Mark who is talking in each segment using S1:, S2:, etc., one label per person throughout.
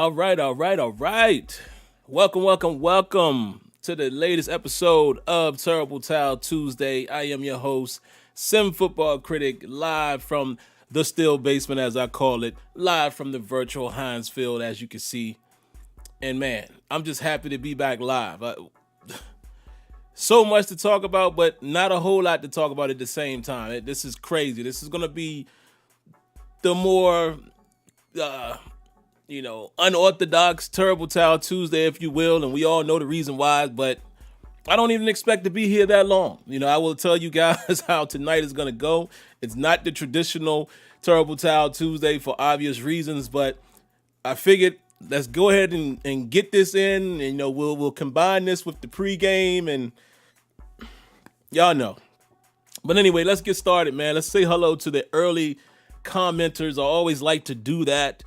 S1: All right. Welcome to the latest episode of Terrible Towel Tuesday. I am your host, SimFBallCritic, live from the Still Basement, as I call it, live from the virtual Heinz Field, as you can see. And man, I'm just happy to be back live. So much to talk about, but not a whole lot to talk about at the same time. This is crazy. This is going to be the more unorthodox Terrible Towel Tuesday, if you will, and we all know the reason why, but I don't even expect to be here that long. I will tell you guys how tonight is going to go. It's not the traditional Terrible Towel Tuesday for obvious reasons, but I figured let's go ahead and get this in, and we'll combine this with the pregame, and y'all know. But anyway, let's get started, man. Let's say hello to the early commenters. I always like to do that.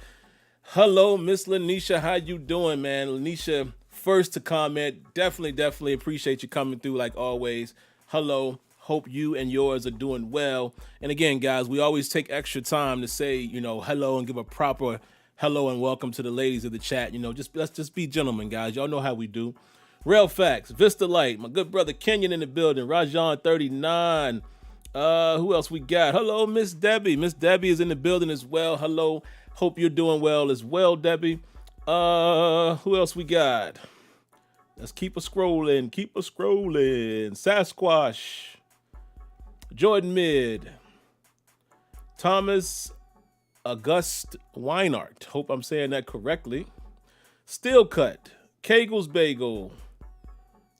S1: Hello, Miss Lanisha. How you doing, man? Lanisha, first to comment. Definitely appreciate you coming through like always. Hello. Hope you and yours are doing well. And again, guys, we always take extra time to say, hello and give a proper hello and welcome to the ladies of the chat. Let's just be gentlemen, guys. Y'all know how we do. Real facts. Vista Light. My good brother Kenyon in the building. Rajon 39. Who else we got? Hello, Miss Debbie. Miss Debbie is in the building as well. Hello. Hope you're doing well as well, Debbie. Who else we got? Let's keep a scrolling. Sasquatch. Jordan Mid. Thomas August Weinart. Hope I'm saying that correctly. Steel Cut. Kegel's Bagel.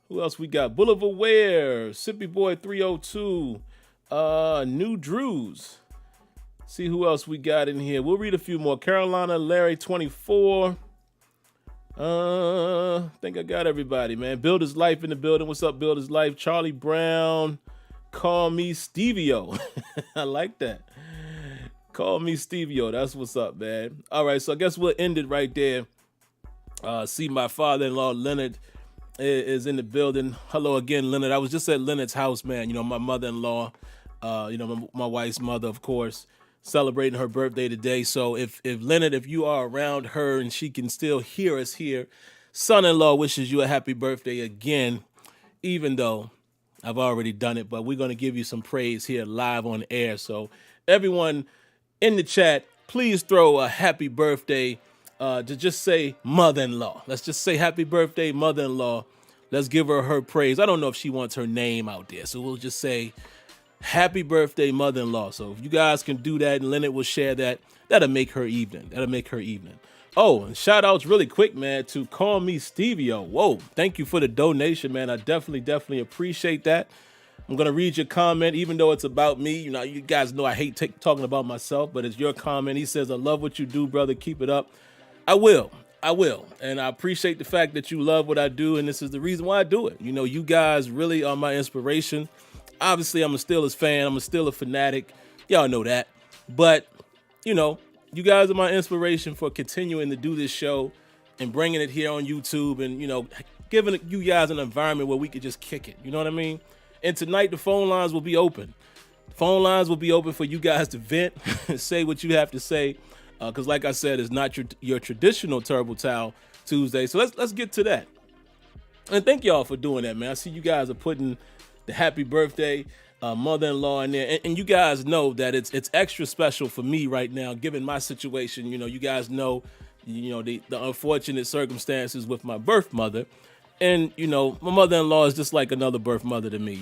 S1: Who else we got? Boulevard Ware. Sippy Boy 302. New Drews. See who else we got in here. We'll read a few more. Carolina Larry 24. I think I got everybody, man. Builder's Life in the building. What's up, Builder's Life? Charlie Brown. Call me Stevio. I like that. Call me Stevio. That's what's up, man. All right, so I guess we'll end it right there. See, my father-in-law, Leonard, is in the building. Hello again, Leonard. I was just at Leonard's house, man. My mother-in-law, my wife's mother, of course, celebrating her birthday today. So if Leonard, if you are around her and she can still hear us here, son-in-law wishes you a happy birthday again, even though I've already done it. But we're going to give you some praise here live on air. So everyone in the chat, please throw a happy birthday to just say mother-in-law. Let's just say happy birthday, mother-in-law. Let's give her praise. I don't know if she wants her name out there, so we'll just say happy birthday, mother-in-law. So if you guys can do that and Leonard will share that, that'll make her evening. Oh, and shout outs really quick, man, to Call Me Stevio. Whoa, thank you for the donation, man. I definitely appreciate that. I'm going to read your comment, even though it's about me. You guys know I hate talking about myself, but it's your comment. He says, I love what you do, brother. Keep it up. I will. And I appreciate the fact that you love what I do, and this is the reason why I do it. You guys really are my inspiration. Obviously, I'm a Steelers fan. I'm still a fanatic. Y'all know that. But, you guys are my inspiration for continuing to do this show and bringing it here on YouTube and, giving you guys an environment where we could just kick it. You know what I mean? And tonight, the phone lines will be open. Phone lines will be open for you guys to vent and say what you have to say. Because like I said, it's not your traditional Terrible Towel Tuesday. So let's get to that. And thank y'all for doing that, man. I see you guys are putting the happy birthday mother-in-law in there. And you guys know that it's extra special for me right now, given my situation. You guys know, the unfortunate circumstances with my birth mother. And, my mother-in-law is just like another birth mother to me,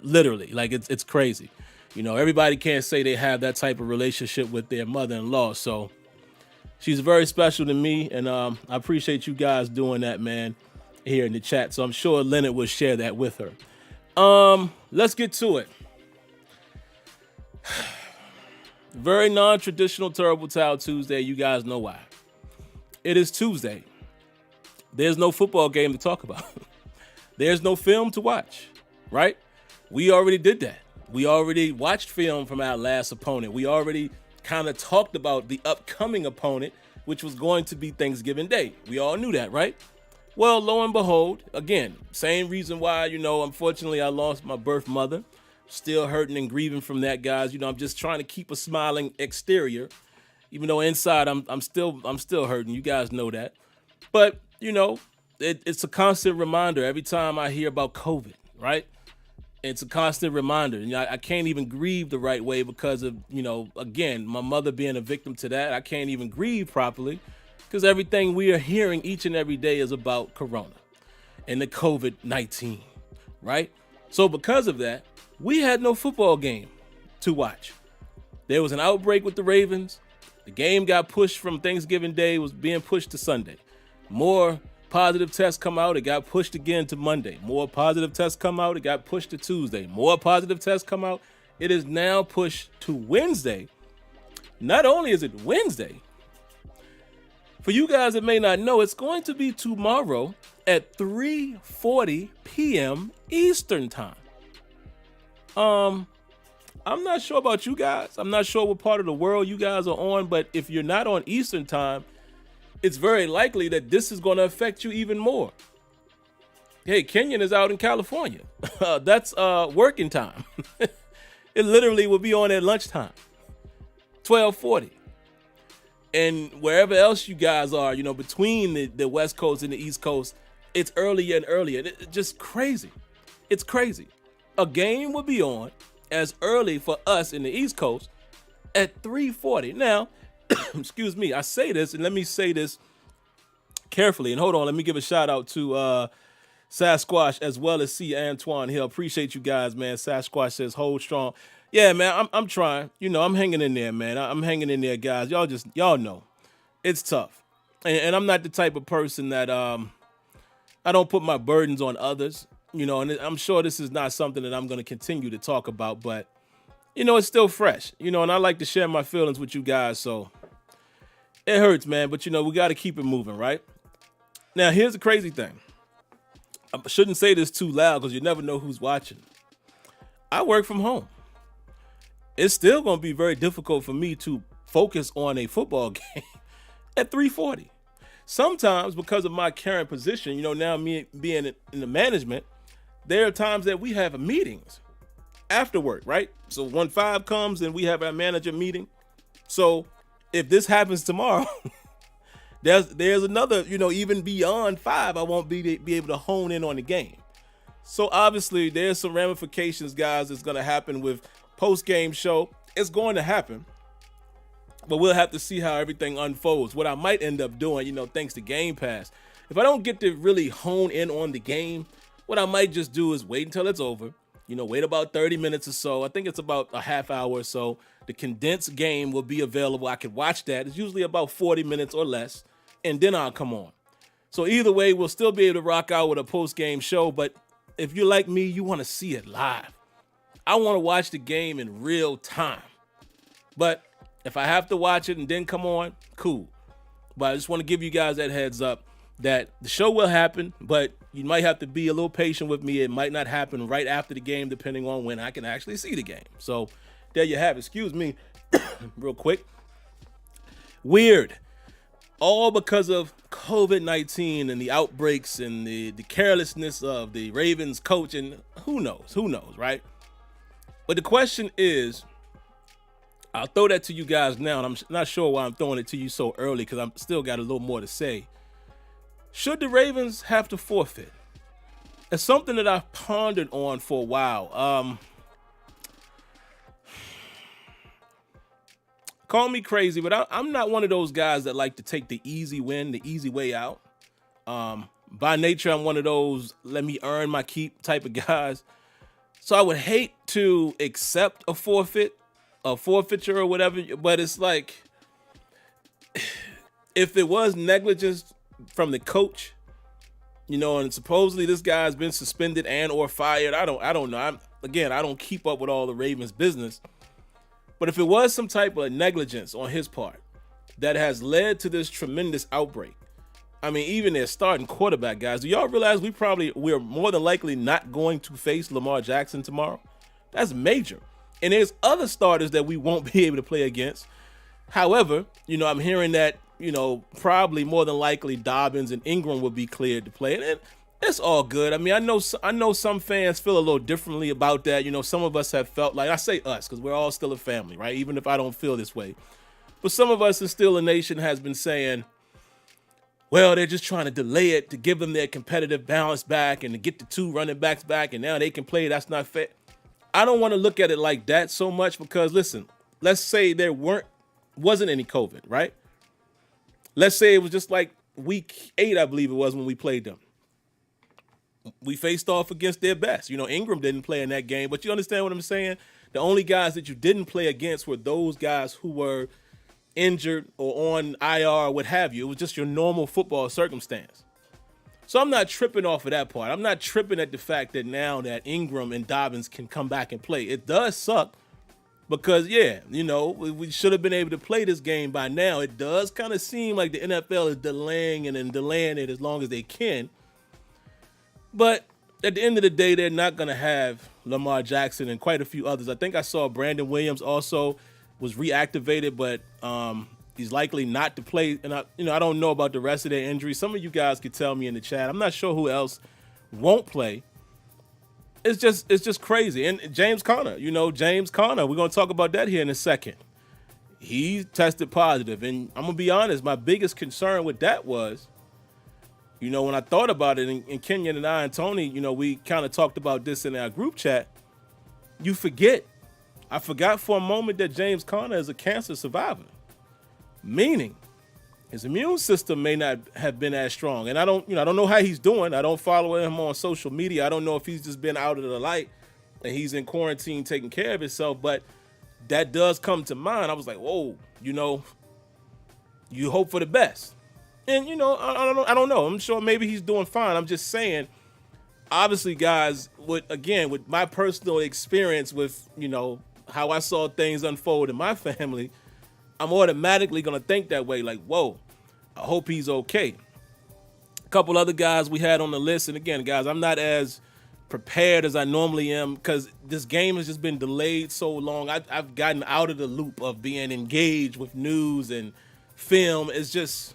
S1: literally, like it's crazy. Everybody can't say they have that type of relationship with their mother-in-law. So she's very special to me. And I appreciate you guys doing that, man, here in the chat. So I'm sure Leonard will share that with her. Let's get to it. Very non-traditional Terrible Towel Tuesday. You guys know why. It is Tuesday. There's no football game to talk about. There's no film to watch, right? We already did that. We already watched film from our last opponent. We already kind of talked about the upcoming opponent, which was going to be Thanksgiving Day. We all knew that, right? Well, lo and behold, again, same reason why, unfortunately I lost my birth mother. Still hurting and grieving from that, guys. I'm just trying to keep a smiling exterior. Even though inside I'm still hurting. You guys know that. But, it's a constant reminder every time I hear about COVID, right? It's a constant reminder. And I can't even grieve the right way because of, again, my mother being a victim to that. I can't even grieve properly because everything we are hearing each and every day is about Corona and the COVID-19, right? So because of that, we had no football game to watch. There was an outbreak with the Ravens. The game got pushed from Thanksgiving Day, was being pushed to Sunday. More positive tests come out, it got pushed again to Monday. More positive tests come out, it got pushed to Tuesday. More positive tests come out, it is now pushed to Wednesday. Not only is it Wednesday, for you guys that may not know, it's going to be tomorrow at 3:40 p.m. Eastern time. I'm not sure about you guys. I'm not sure what part of the world you guys are on, but if you're not on Eastern time, it's very likely that this is going to affect you even more. Hey, Kenyon is out in California. That's working time. It literally will be on at lunchtime, 12:40. And wherever else you guys are, between the West Coast and the East Coast, it's earlier and earlier. It's just crazy. It's crazy. A game will be on as early for us in the East Coast at 3:40. Now, excuse me, I say this, and let me say this carefully. And hold on, let me give a shout out to Sasquatch as well as C. Antoine Hill. Appreciate you guys, man. Sasquatch says, hold strong. Yeah, man, I'm trying. I'm hanging in there, man. I'm hanging in there, guys. Y'all know. It's tough. And I'm not the type of person that I don't put my burdens on others. And I'm sure this is not something that I'm going to continue to talk about, but, it's still fresh, and I like to share my feelings with you guys. So it hurts, man, but, we got to keep it moving, right? Now, here's the crazy thing. I shouldn't say this too loud because you never know who's watching. I work from home. It's still going to be very difficult for me to focus on a football game at 3:40. Sometimes because of my current position, now me being in the management, there are times that we have meetings after work, right? So when 5 comes and we have our manager meeting. So if this happens tomorrow, there's another, even beyond 5, I won't be able to hone in on the game. So obviously there's some ramifications, guys, that's going to happen with post-game show. It's going to happen, but we'll have to see how everything unfolds. What I might end up doing, thanks to Game Pass, if I don't get to really hone in on the game, what I might just do is wait until it's over, wait about 30 minutes or so. I think it's about a half hour or so. The condensed game will be available. I could watch that. It's usually about 40 minutes or less, and then I'll come on. So either way, we'll still be able to rock out with a post-game show, but if you're like me, you want to see it live. I want to watch the game in real time. But if I have to watch it and then come on, cool. But I just want to give you guys that heads up that the show will happen, but you might have to be a little patient with me. It might not happen right after the game, depending on when I can actually see the game. So there you have it. Excuse me real quick. Weird. All because of COVID-19 and the outbreaks and the carelessness of the Ravens coach, and who knows, right? But the question is, I'll throw that to you guys now, and I'm not sure why I'm throwing it to you so early because I'm still got a little more to say. Should the Ravens have to forfeit? It's something that I've pondered on for a while. Call me crazy, but I'm not one of those guys that like to take the easy win, the easy way out. By nature, I'm one of those let me earn my keep type of guys. So I would hate to accept a forfeiture or whatever, but it's like, if it was negligence from the coach, and supposedly this guy's been suspended and or fired, I don't know. I don't keep up with all the Ravens business. But if it was some type of negligence on his part that has led to this tremendous outbreak, I mean, even their starting quarterback, guys, do y'all realize we're more than likely not going to face Lamar Jackson tomorrow? That's major. And there's other starters that we won't be able to play against. However, I'm hearing that, probably more than likely Dobbins and Ingram will be cleared to play. And it's all good. I mean, I know some fans feel a little differently about that. Some of us have felt like, I say us because we're all still a family, right? Even if I don't feel this way. But some of us in Steeler Nation has been saying, well, they're just trying to delay it to give them their competitive balance back and to get the 2 running backs back, and now they can play. That's not fair. I don't want to look at it like that so much because, listen, let's say there wasn't any COVID, right? Let's say it was just like week 8, I believe it was, when we played them. We faced off against their best. Ingram didn't play in that game, but you understand what I'm saying? The only guys that you didn't play against were those guys who were injured or on IR or what have you. It was just your normal football circumstance. So I'm not tripping off of that part. I'm not tripping at the fact that now that Ingram and Dobbins can come back and play. It does suck because, we should have been able to play this game by now. It does kind of seem like the NFL is delaying and then delaying it as long as they can. But at the end of the day, they're not going to have Lamar Jackson and quite a few others. I think I saw Brandon Williams also was reactivated, but he's likely not to play. And I don't know about the rest of their injuries. Some of you guys could tell me in the chat. I'm not sure who else won't play. It's just crazy. And James Conner, James Conner, we're going to talk about that here in a second. He tested positive. And I'm going to be honest, my biggest concern with that was, when I thought about it, and Kenyon and I and Tony, we kind of talked about this in our group chat. I forgot for a moment that James Conner is a cancer survivor, meaning his immune system may not have been as strong. And I don't know how he's doing. I don't follow him on social media. I don't know if he's just been out of the light and he's in quarantine taking care of himself, but that does come to mind. I was like, whoa, you hope for the best. And, I don't know. I'm sure maybe he's doing fine. I'm just saying, obviously, guys, with my personal experience with, how I saw things unfold in my family, I'm automatically going to think that way. Like, whoa, I hope he's okay. A couple other guys we had on the list. And again, guys, I'm not as prepared as I normally am because this game has just been delayed so long. I've gotten out of the loop of being engaged with news and film. It's just,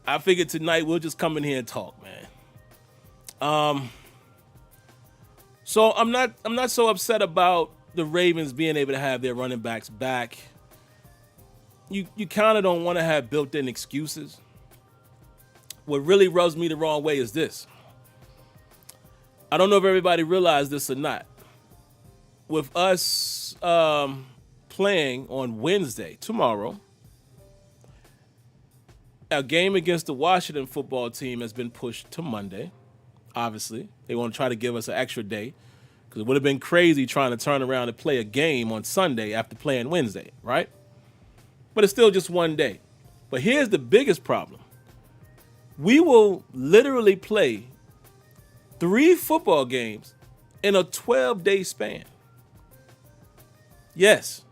S1: I figured tonight we'll just come in here and talk, man. So I'm not so upset about the Ravens being able to have their running backs back. You kind of don't want to have built-in excuses. What really rubs me the wrong way is this. I don't know if everybody realized this or not. With us playing on Wednesday, tomorrow, our game against the Washington football team has been pushed to Monday. Obviously, they want to try to give us an extra day because it would have been crazy trying to turn around and play a game on Sunday after playing Wednesday, right? But it's still just one day. But here's the biggest problem. We will literally play 3 football games in a 12-day span. Yes.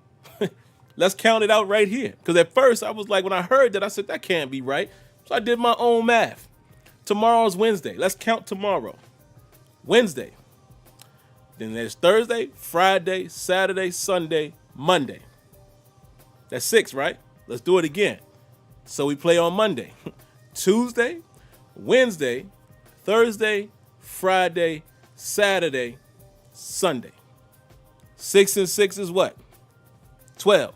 S1: Let's count it out right here. Because at first I was like, when I heard that, I said, that can't be right. So I did my own math. Tomorrow's Wednesday. Let's count tomorrow. Wednesday. Then there's Thursday, Friday, Saturday, Sunday, Monday. That's 6, right? Let's do it again. So we play on Monday. Tuesday, Wednesday, Thursday, Friday, Saturday, Sunday. 6 and 6 is what? 12.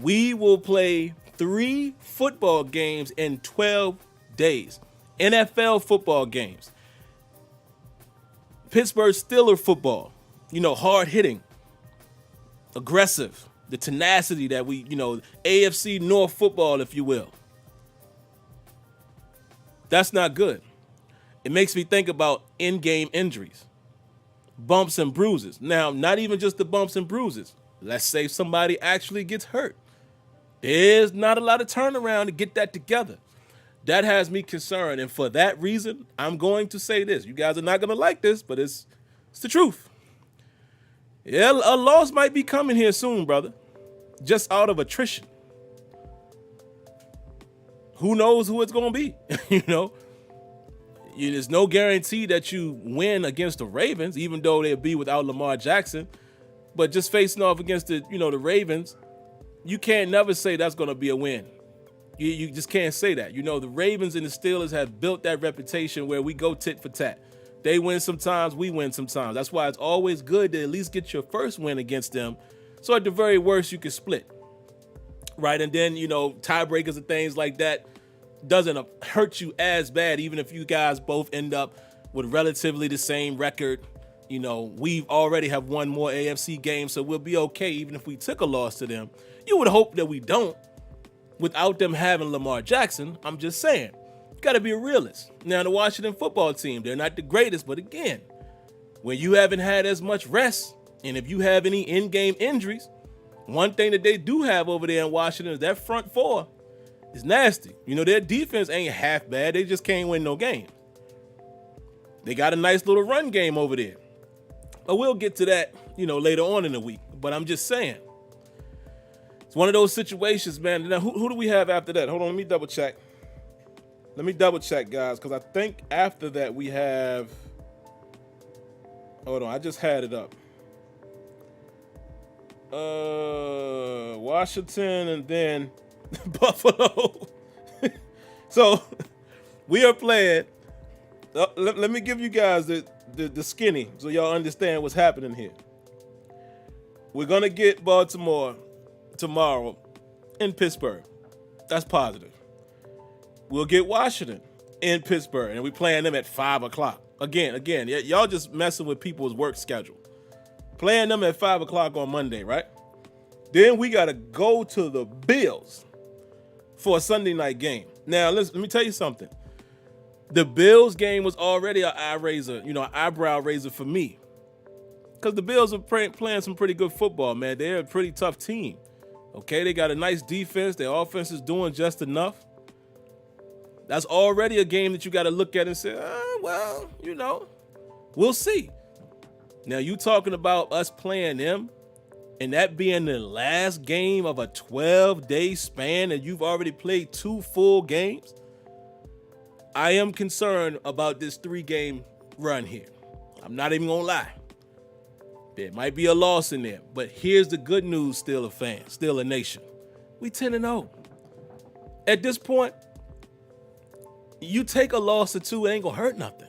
S1: We will play 3 football games in 12 days. NFL football games. Pittsburgh Steelers football. Hard hitting. Aggressive. The tenacity that we, AFC North football, if you will. That's not good. It makes me think about in-game injuries. Bumps and bruises. Now, not even just the bumps and bruises. Let's say somebody actually gets hurt. There's not a lot of turnaround to get that together. That has me concerned. And for that reason, I'm going to say this. You guys are not going to like this, but it's the truth. Yeah, a loss might be coming here soon, brother. Just out of attrition. Who knows who it's going to be? There's no guarantee that you win against the Ravens, even though they'll be without Lamar Jackson. But just facing off against the Ravens, you can't never say that's going to be a win. You just can't say that. The Ravens and the Steelers have built that reputation where we go tit for tat. They win sometimes, we win sometimes. That's why it's always good to at least get your first win against them So at the very worst, you can split, right? And then, tiebreakers and things like that doesn't hurt you as bad, even if you guys both end up with relatively the same record. We've already have won more AFC games, so we'll be okay even if we took a loss to them. You would hope that we don't without them having Lamar Jackson. I'm just saying, you got to be a realist. Now, the Washington football team, they're not the greatest, but again, when you haven't had as much rest, and if you have any in-game injuries, one thing that they do have over there in Washington is that front four is nasty. Their defense ain't half bad. They just can't win no games. They got a nice little run game over there. But we'll get to that, later on in the week. But I'm just saying, it's one of those situations, man. Now, who do we have after that? Hold on, let me double check. Guys, because I think after that we have... Hold on, I just had it up. Washington and then Buffalo. So we are playing. Let me give you guys the skinny so y'all understand what's happening here. We're gonna get Baltimore tomorrow in Pittsburgh. That's positive. We'll get Washington in Pittsburgh, and we're playing them at 5:00. Again, y'all just messing with people's work schedule. Playing them at 5:00 on Monday, right? Then we got to go to the Bills for a Sunday night game. Now, let me tell you something. The Bills game was already an eyebrow raiser for me. Because the Bills are playing some pretty good football, man. They're a pretty tough team. Okay, they got a nice defense. Their offense is doing just enough. That's already a game that you got to look at and say, we'll see. Now, you talking about us playing them and that being the last game of a 12-day span and you've already played 2 full games? I am concerned about this 3-game run here. I'm not even going to lie. There might be a loss in there, but here's the good news, Steelers fans, Steelers Nation. We 10-0. At this point, you take a loss or 2, it ain't going to hurt nothing.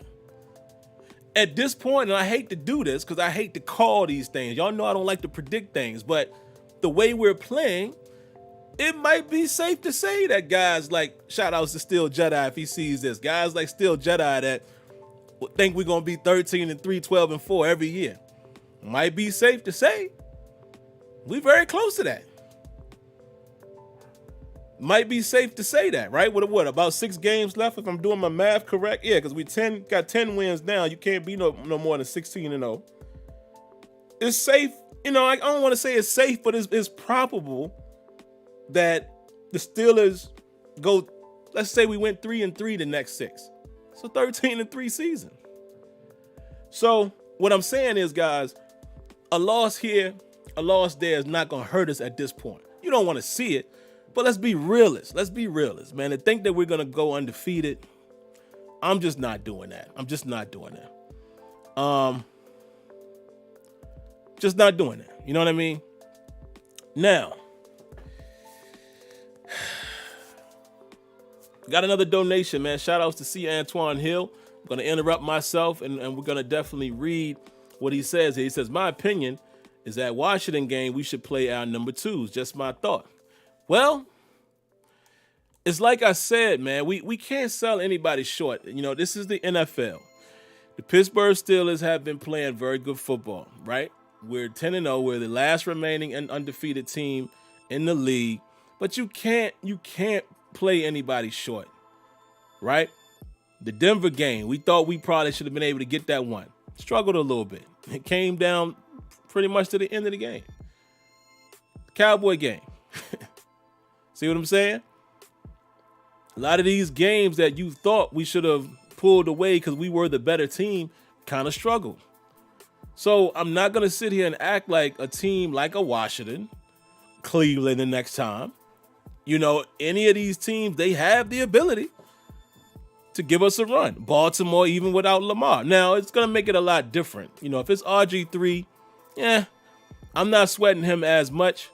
S1: At this point, and I hate to do this because I hate to call these things. Y'all know I don't like to predict things, but the way we're playing, it might be safe to say that guys like, shout outs to Steel Jedi if he sees this, guys like Steel Jedi that think we're going to be 13-3, 12-4 every year. Might be safe to say we very close to that. Might be safe to say that, right? What, about 6 games left if I'm doing my math correct? Yeah, because we got 10 wins now. You can't be no more than 16-0. It's safe. I don't want to say it's safe, but it's probable that the Steelers go, let's say we went 3-3 the next 6. So 13-3 season. So what I'm saying is, guys, a loss here, a loss there is not going to hurt us at this point. You don't want to see it. But let's be realists. Man. To think that we're going to go undefeated, I'm just not doing that. Just not doing that. You know what I mean? Now, got another donation, man. Shout outs to C. Antoine Hill. I'm going to interrupt myself, and we're going to definitely read what he says here. He says, my opinion is that Washington game, we should play our number 2s. Just my thought. Well, it's like I said, man, we can't sell anybody short. This is the NFL. The Pittsburgh Steelers have been playing very good football, right? We're 10-0. We're the last remaining and undefeated team in the league. But you can't play anybody short, right? The Denver game, we thought we probably should have been able to get that one. Struggled a little bit. It came down pretty much to the end of the game. Cowboy game. See what I'm saying? A lot of these games that you thought we should have pulled away because we were the better team kind of struggled. So I'm not going to sit here and act like a team like a Washington, Cleveland the next time. Any of these teams, they have the ability to give us a run. Baltimore, even without Lamar. Now, it's going to make it a lot different. If it's RG3, I'm not sweating him as much.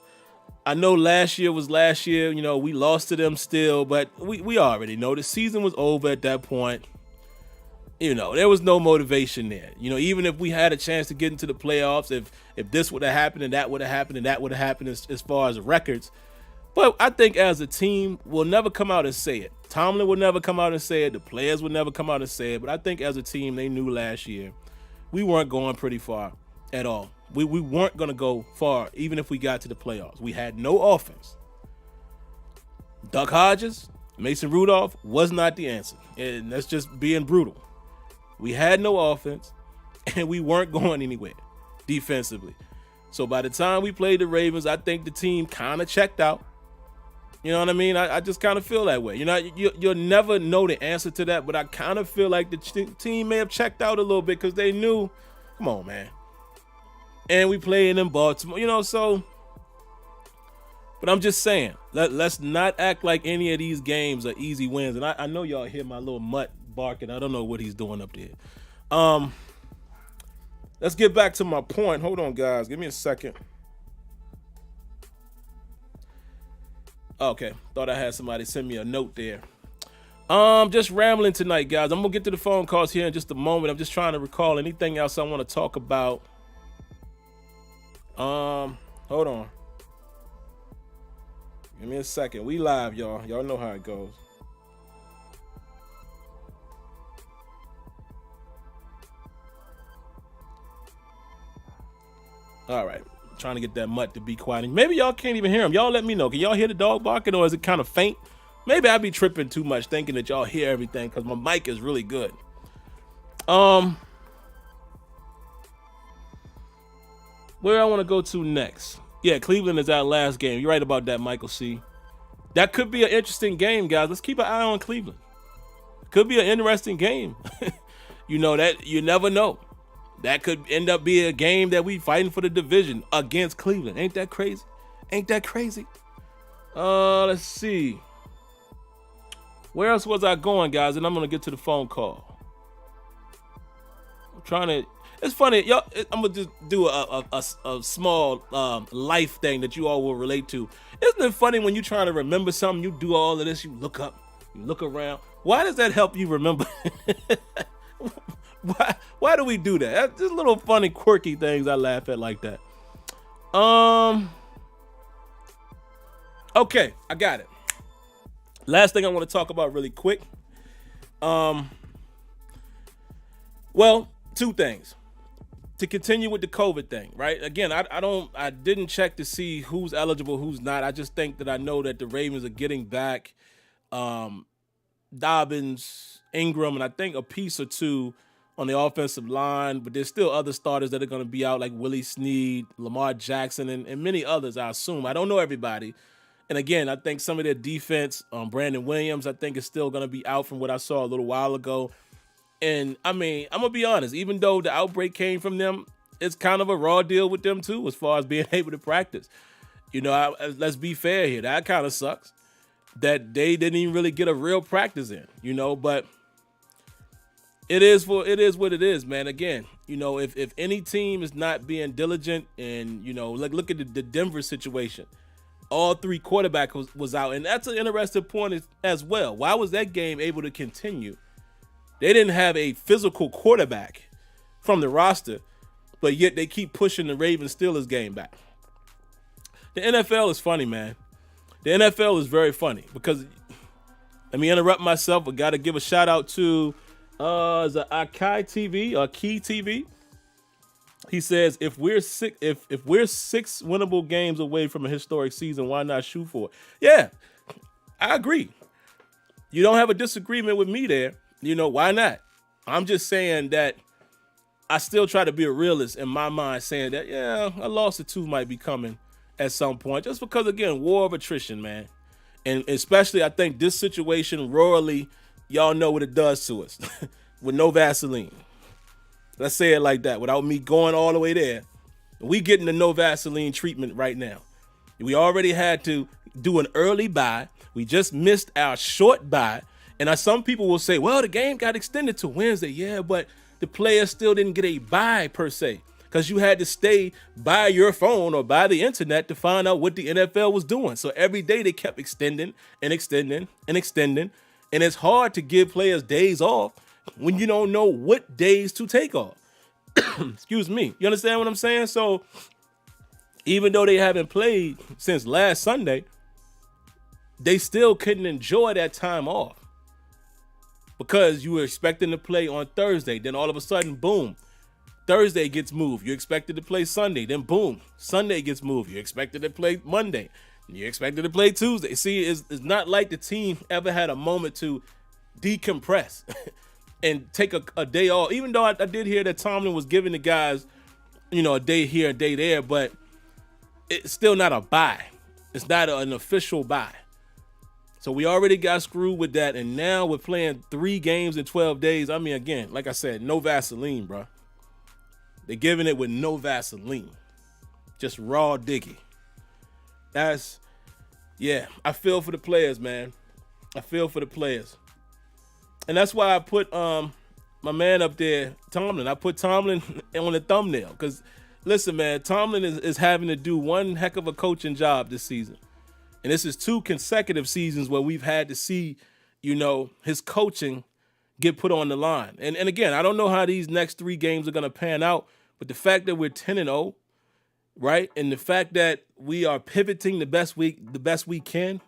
S1: I know last year was last year. We lost to them still, but we already know the season was over at that point. There was no motivation there. Even if we had a chance to get into the playoffs, if this would have happened and that would have happened and that would have happened as far as records. But I think as a team, we'll never come out and say it. Tomlin will never come out and say it. The players will never come out and say it. But I think as a team, they knew last year we weren't going pretty far at all. We weren't going to go far, even if we got to the playoffs. We had no offense. Duck Hodges, Mason Rudolph was not the answer. And that's just being brutal. We had no offense, and we weren't going anywhere defensively. So by the time we played the Ravens, I think the team kind of checked out. You know what I mean? I just kind of feel that way. You'll never know the answer to that, but I kind of feel like the team may have checked out a little bit because they knew, come on, man. And we played in Baltimore, so. But I'm just saying, let's not act like any of these games are easy wins. And I know y'all hear my little mutt barking. I don't know what he's doing up there. Let's get back to my point. Hold on, guys. Give me a second. Okay, thought I had somebody send me a note there. Just rambling tonight, guys. I'm gonna get to the phone calls here in just a moment. I'm just trying to recall anything else I want to talk about. Hold on. Give me a second. We live, y'all. Y'all know how it goes. All right. Trying to get that mutt to be quiet. Maybe y'all can't even hear him. Y'all let me know. Can y'all hear the dog barking, or is it kind of faint? Maybe I be tripping too much thinking that y'all hear everything because my mic is really good. Where I want to go to next. Yeah, Cleveland is our last game. You're right about that, Michael C. That could be an interesting game, guys. Let's keep an eye on Cleveland. Could be an interesting game. That you never know. That could end up being a game that we fighting for the division against Cleveland. Ain't that crazy? Let's see. Where else was I going, guys? And I'm going to get to the phone call. I'm trying to... It's funny, y'all. I'm going to just do a small life thing that you all will relate to. Isn't it funny when you're trying to remember something, you do all of this, you look up, you look around. Why does that help you remember? Why do we do that? That's just little funny, quirky things I laugh at like that. Okay, I got it. Last thing I want to talk about really quick. Well, two things. To continue with the COVID thing, right? Again, I didn't check to see who's eligible, who's not. I just think that I know that the Ravens are getting back Dobbins, Ingram, and I think a piece or two on the offensive line, but there's still other starters that are going to be out, like Willie Snead, Lamar Jackson, and many others, I assume. I don't know everybody. And again, I think some of their defense, Brandon Williams, I think is still going to be out from what I saw a little while ago. And, I mean, I'm going to be honest, even though the outbreak came from them, it's kind of a raw deal with them, too, as far as being able to practice. Let's be fair here. That kind of sucks that they didn't even really get a real practice in, but it is what it is, man. Again, if any team is not being diligent and, look at the Denver situation. All three quarterbacks was out, and that's an interesting point as well. Why was that game able to continue? They didn't have a physical quarterback from the roster, but yet they keep pushing the Ravens Steelers game back. The NFL is funny, man. The NFL is very funny because, let me interrupt myself. I got to give a shout out to is it Akai TV or Key TV? He says, if we're six winnable games away from a historic season, why not shoot for it? Yeah, I agree. You don't have a disagreement with me there. Why not? I'm just saying that I still try to be a realist in my mind, saying that, yeah, a loss or two might be coming at some point, just because, again, war of attrition, man. And especially, I think this situation, royally, y'all know what it does to us with no Vaseline. Let's say it like that, without me going all the way there. We getting the no Vaseline treatment right now. We already had to do an early bye. We just missed our short bye. And some people will say, well, the game got extended to Wednesday. Yeah, but the players still didn't get a bye per se, because you had to stay by your phone or by the internet to find out what the NFL was doing. So every day they kept extending and extending and extending. And it's hard to give players days off when you don't know what days to take off. Excuse me. You understand what I'm saying? So even though they haven't played since last Sunday, they still couldn't enjoy that time off because you were expecting to play on Thursday. Then all of a sudden, boom, Thursday gets moved. You expected to play Sunday. Then boom, Sunday gets moved. You expected to play Monday. You expected to play Tuesday. See, it's not like the team ever had a moment to decompress and take a day off. Even though I did hear that Tomlin was giving the guys, a day here, a day there, but it's still not a bye. It's not an official bye. So we already got screwed with that, and now we're playing 3 games in 12 days. I mean, again, like I said, no Vaseline, bro. They're giving it with no Vaseline. Just raw diggy. I feel for the players, man. I feel for the players. And that's why I put my man up there, Tomlin. I put Tomlin on the thumbnail because, listen, man, Tomlin is having to do one heck of a coaching job this season. And this is 2 consecutive seasons where we've had to see, his coaching get put on the line. And again, I don't know how these next 3 games are going to pan out, but the fact that we're 10-0, right? And the fact that we are pivoting the best we can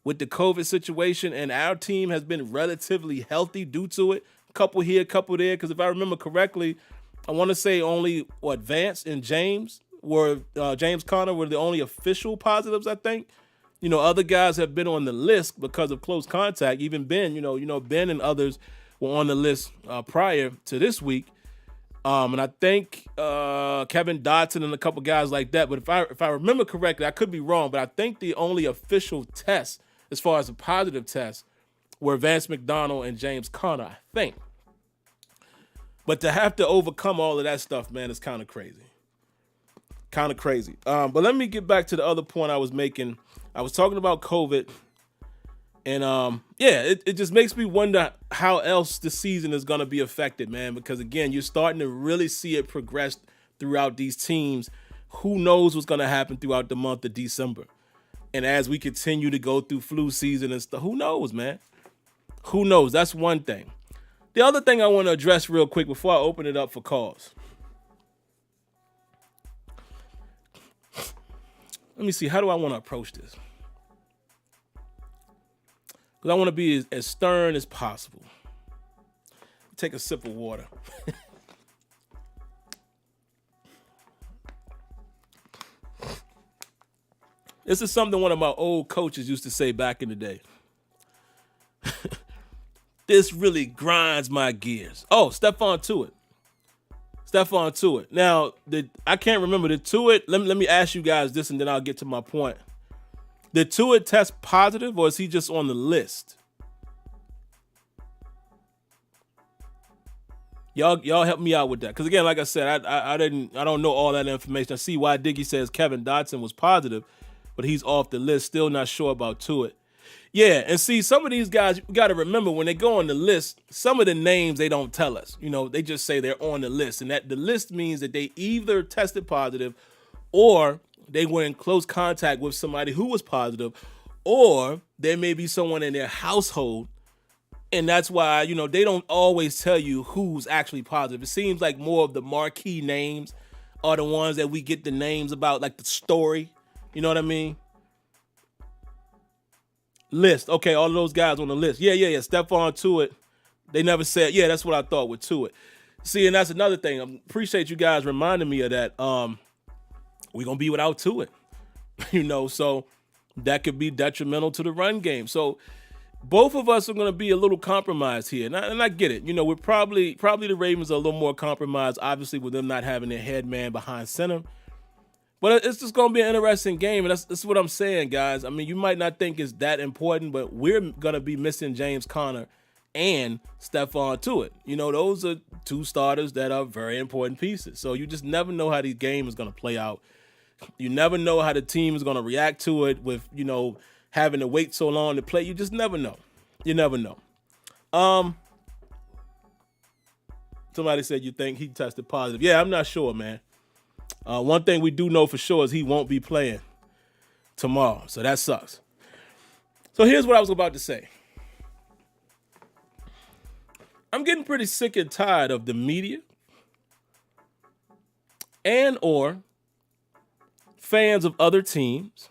S1: with the COVID situation, and our team has been relatively healthy due to it. A couple here, a couple there, because if I remember correctly, I want to say only Vance and James Conner were the only official positives, I think. Other guys have been on the list because of close contact. Even Ben, Ben and others were on the list prior to this week. And I think Kevin Dotson and a couple guys like that. But if I remember correctly, I could be wrong, but I think the only official tests, as far as a positive test, were Vance McDonald and James Conner, I think. But to have to overcome all of that stuff, man, is kind of crazy. Kind of crazy. But let me get back to the other point I was making. I was talking about COVID. And, it just makes me wonder how else the season is going to be affected, man. Because, again, you're starting to really see it progress throughout these teams. Who knows what's going to happen throughout the month of December? And as we continue to go through flu season and stuff, who knows, man? Who knows? That's one thing. The other thing I want to address real quick before I open it up for calls. Let me see. How do I want to approach this? Because I want to be as stern as possible. Take a sip of water. This is something one of my old coaches used to say back in the day. This really grinds my gears. Oh, Stephon Tuitt. Now, I can't remember the Tuitt. Let me ask you guys this, and then I'll get to my point. Did Tuitt test positive, or is he just on the list? Y'all help me out with that, because again, like I said, I don't know all that information. I see why Diggy says Kevin Dotson was positive, but he's off the list. Still not sure about Tuitt. Yeah, and see, some of these guys, you got to remember when they go on the list, some of the names they don't tell us. They just say they're on the list, and that the list means that they either tested positive, or they were in close contact with somebody who was positive, or there may be someone in their household. And that's why, they don't always tell you who's actually positive. It seems like more of the marquee names are the ones that we get the names about, like the story. You know what I mean? List. Okay, all of those guys on the list. Yeah. Stephon Tuitt. They never said, yeah, that's what I thought with Tuitt. See, and that's another thing. I appreciate you guys reminding me of that. We're going to be without Tuitt. So that could be detrimental to the run game. So both of us are going to be a little compromised here. And I get it. We're probably the Ravens are a little more compromised, obviously, with them not having their head man behind center. But it's just going to be an interesting game, and that's what I'm saying, guys. I mean, you might not think it's that important, but we're going to be missing James Conner and Stephon Tuitt. Those are 2 starters that are very important pieces. So you just never know how the game is going to play out. You never know how the team is going to react to it with, having to wait so long to play. You just never know. You never know. Somebody said you think he tested positive. Yeah, I'm not sure, man. One thing we do know for sure is he won't be playing tomorrow, so that sucks. So here's what I was about to say. I'm getting pretty sick and tired of the media and or fans of other teams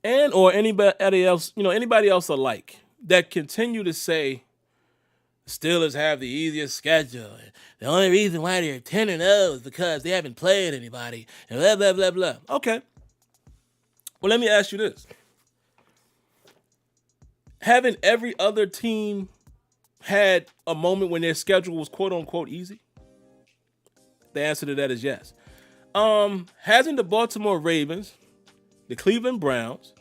S1: and or anybody else, anybody else alike that continue to say Steelers have the easiest schedule. The only reason why they're 10-0 is because they haven't played anybody and blah, blah, blah, blah. Okay. Well, let me ask you this. Haven't every other team had a moment when their schedule was quote unquote easy? The answer to that is yes. Hasn't the Baltimore Ravens, the Cleveland Browns,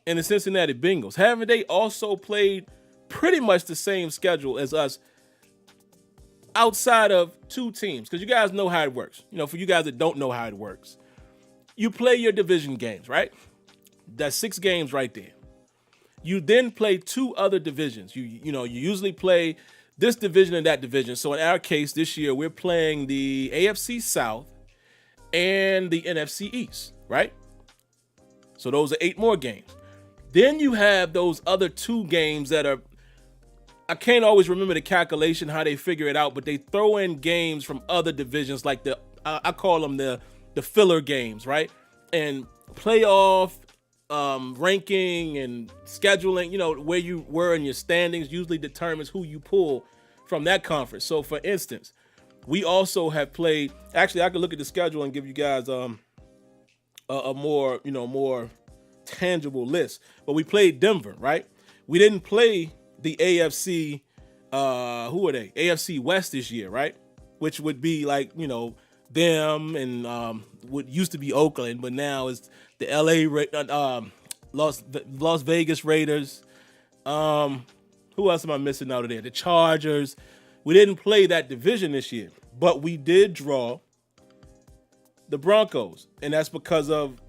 S1: and the Cincinnati Bengals, haven't they also played pretty much the same schedule as us outside of two teams? Because you guys know how it works. For you guys that don't know how it works, you play your division games, right? That's 6 games right there. You then play 2 other divisions. You usually play this division and that division. So in our case this year, we're playing the AFC South and the NFC East, right? So those are 8 more games. Then you have those other 2 games that are, I can't always remember the calculation, how they figure it out, but they throw in games from other divisions, like I call them the filler games, right? And playoff ranking and scheduling, where you were in your standings usually determines who you pull from that conference. So for instance, we also have played, actually I could look at the schedule and give you guys a more tangible list, but we played Denver, right? We didn't play the AFC, who are they? AFC West this year, right? Which would be like, them and what used to be Oakland, but now is the Las Vegas Raiders. Who else am I missing out of there? The Chargers. We didn't play that division this year, but we did draw the Broncos, and that's because of,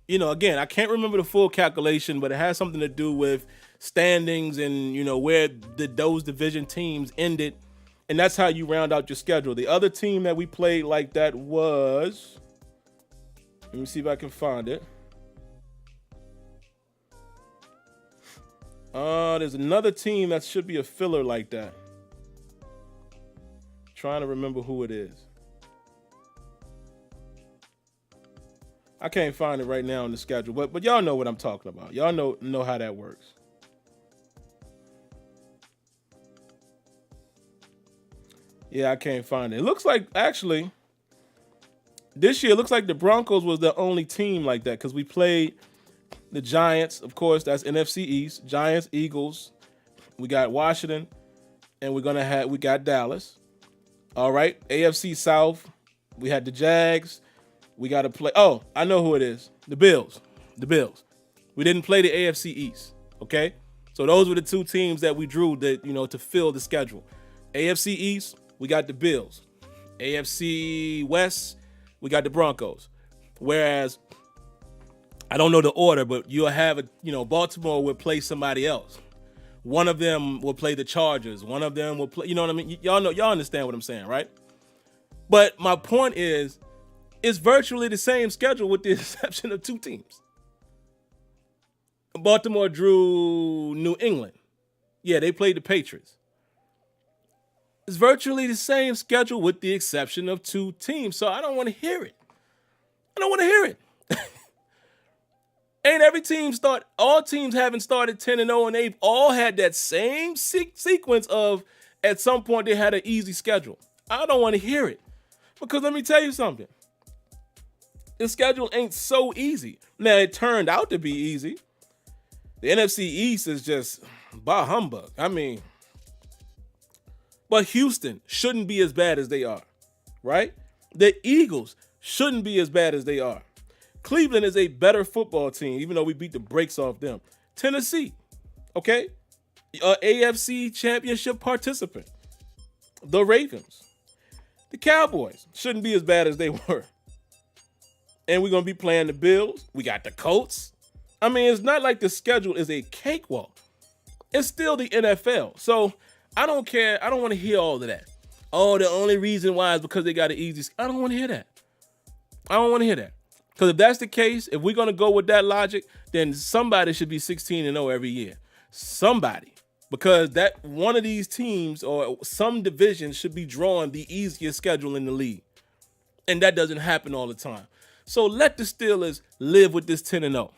S1: again, I can't remember the full calculation, but it has something to do with standings and, where those division teams ended. And that's how you round out your schedule. The other team that we played like that was, let me see if I can find it. There's another team that should be a filler like that. Trying to remember who it is. I can't find it right now in the schedule, but y'all know what I'm talking about. Y'all know how that works. Yeah, I can't find it. It looks like, actually, this year, it looks like the Broncos was the only team like that, because we played the Giants, of course, that's NFC East, Giants, Eagles. We got Washington, and we got Dallas. All right, AFC South, we had the Jags. We got to play. Oh, I know who it is. The Bills. We didn't play the AFC East. Okay, so those were the 2 teams that we drew that to fill the schedule. AFC East, we got the Bills. AFC West, we got the Broncos. Whereas, I don't know the order, but you'll have Baltimore will play somebody else. One of them will play the Chargers. One of them will play, you know what I mean? Y'all understand what I'm saying, right? But my point is, it's virtually the same schedule with the exception of 2 teams. Baltimore drew New England. Yeah, they played the Patriots. It's virtually the same schedule with the exception of 2 teams. So I don't want to hear it. Ain't every team all teams haven't started 10-0, and they've all had that same sequence of, at some point they had an easy schedule. I don't want to hear it. Because let me tell you something. The schedule ain't so easy. Now, it turned out to be easy. The NFC East is just bah humbug. I mean, but Houston shouldn't be as bad as they are, right? The Eagles shouldn't be as bad as they are. Cleveland is a better football team, even though we beat the brakes off them. Tennessee, okay? AFC championship participant. The Ravens. The Cowboys shouldn't be as bad as they were. And we're going to be playing the Bills. We got the Colts. I mean, it's not like the schedule is a cakewalk. It's still the NFL. So I don't care. I don't want to hear all of that. Oh, the only reason why is because they got an easy. I don't want to hear that. Because if that's the case, if we're going to go with that logic, then somebody should be 16-0 every year. Somebody. because that one of these teams or some division should be drawing the easiest schedule in the league. And that doesn't happen all the time. So let the Steelers live with this 10-0.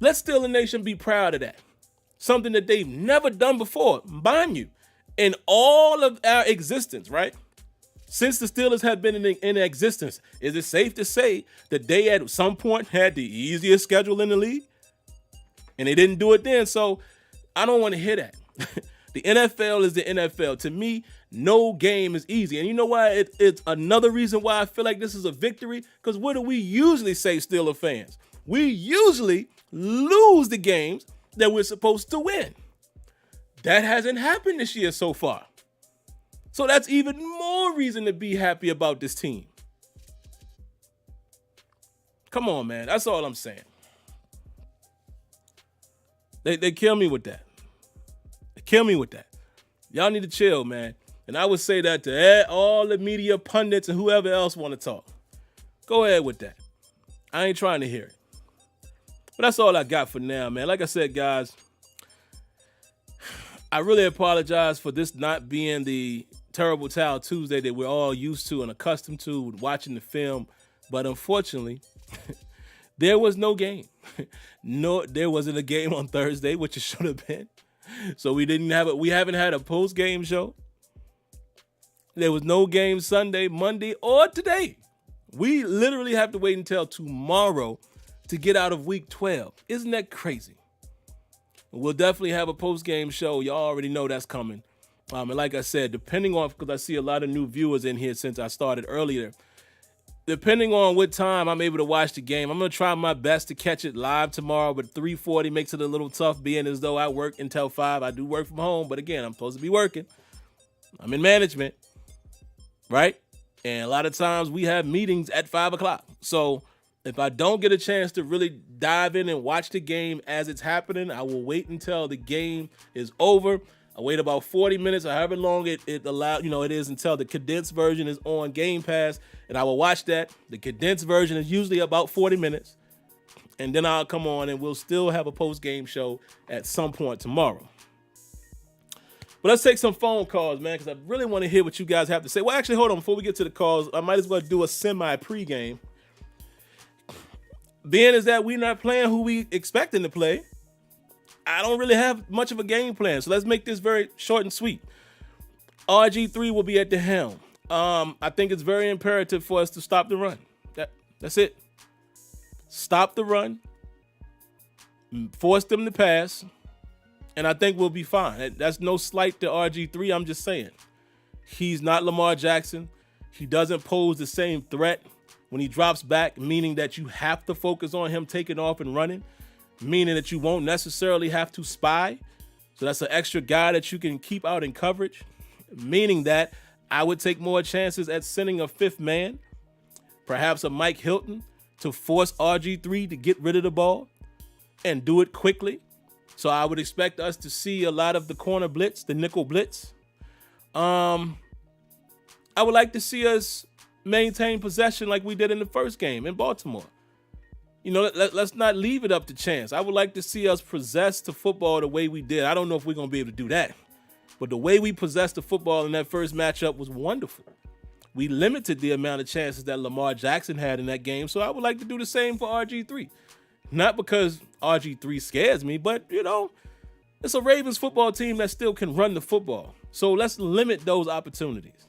S1: Let Steeler Nation be proud of that. Something that they've never done before, mind you, in all of our existence, right? Since the Steelers have been in existence, is it safe to say that they at some point had the easiest schedule in the league? And they didn't do it then, so I don't want to hear that. The NFL is the NFL. To me, no game is easy. And you know why? It's another reason why I feel like this is a victory, because what do we usually say, Steeler fans? We usually lose the games that we're supposed to win. That hasn't happened this year so far. So that's even more reason to be happy about this team. Come on, man. That's all I'm saying. They kill me with that. They kill me with that. Y'all need to chill, man. And I would say that to all the media pundits and whoever else want to talk. Go ahead with that. I ain't trying to hear it. But that's all I got for now, man. Like I said, guys, I really apologize for this not being the Terrible Towel Tuesday that we're all used to and accustomed to watching the film. But unfortunately, there was no game. No, there wasn't a game on Thursday, which it should have been. So we haven't had a post-game show. There was no game Sunday, Monday, or today. We literally have to wait until tomorrow to get out of week 12. Isn't that crazy? We'll definitely have a post-game show. Y'all already know that's coming. And like I said, depending on, because I see a lot of new viewers in here since I started earlier, depending on what time I'm able to watch the game, I'm going to try my best to catch it live tomorrow, but 3:40 makes it a little tough being as though I work until 5. I do work from home, but again, I'm supposed to be working. I'm in management, right? And a lot of times we have meetings at 5 o'clock. So if I don't get a chance to really dive in and watch the game as it's happening, I will wait until the game is over. I wait about 40 minutes or however long it is until the condensed version is on Game Pass, and I will watch that. The condensed version is usually about 40 minutes, and then I'll come on and we'll still have a post-game show at some point tomorrow. But let's take some phone calls, man, because I really want to hear what you guys have to say. Well, actually, hold on. Before we get to the calls, I might as well do a semi-pregame. Being is that we're not playing who we expecting to play, I don't really have much of a game plan. So let's make this very short and sweet. RG3 will be at the helm. I think it's very imperative for us to stop the run. That's it. Stop the run. Force them to pass. And I think we'll be fine. That's no slight to RG3. I'm just saying. He's not Lamar Jackson. He doesn't pose the same threat when he drops back, meaning that you have to focus on him taking off and running, meaning that you won't necessarily have to spy. So that's an extra guy that you can keep out in coverage, meaning that I would take more chances at sending a fifth man, perhaps a Mike Hilton, to force RG3 to get rid of the ball and do it quickly. So I would expect us to see a lot of the corner blitz, the nickel blitz. I would like to see us maintain possession like we did in the first game in Baltimore. You know, let's not leave it up to chance. I would like to see us possess the football the way we did. I don't know if we're going to be able to do that, but the way we possessed the football in that first matchup was wonderful. We limited the amount of chances that Lamar Jackson had in that game, so I would like to do the same for RG3. Not because RG3 scares me, but, you know, it's a Ravens football team that still can run the football. So let's limit those opportunities.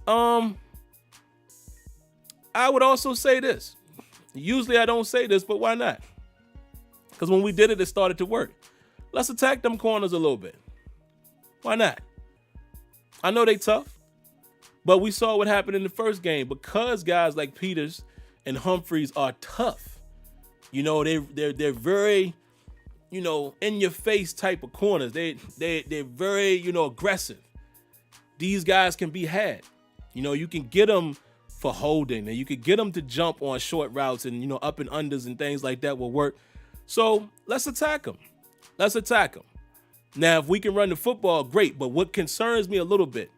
S1: I would also say this. Usually I don't say this, but why not? Because when we did it, it started to work. Let's attack them corners a little bit. Why not? I know they tough, but we saw what happened in the first game. Because guys like Peters and Humphreys are tough, you know, they're very, you know, in your face type of corners. They're very, you know, aggressive. These guys can be had. You know, you can get them for holding, and you could get them to jump on short routes, and, you know, up and unders and things like that will work. So let's attack them. Let's attack them. Now, if we can run the football, great. But what concerns me a little bit,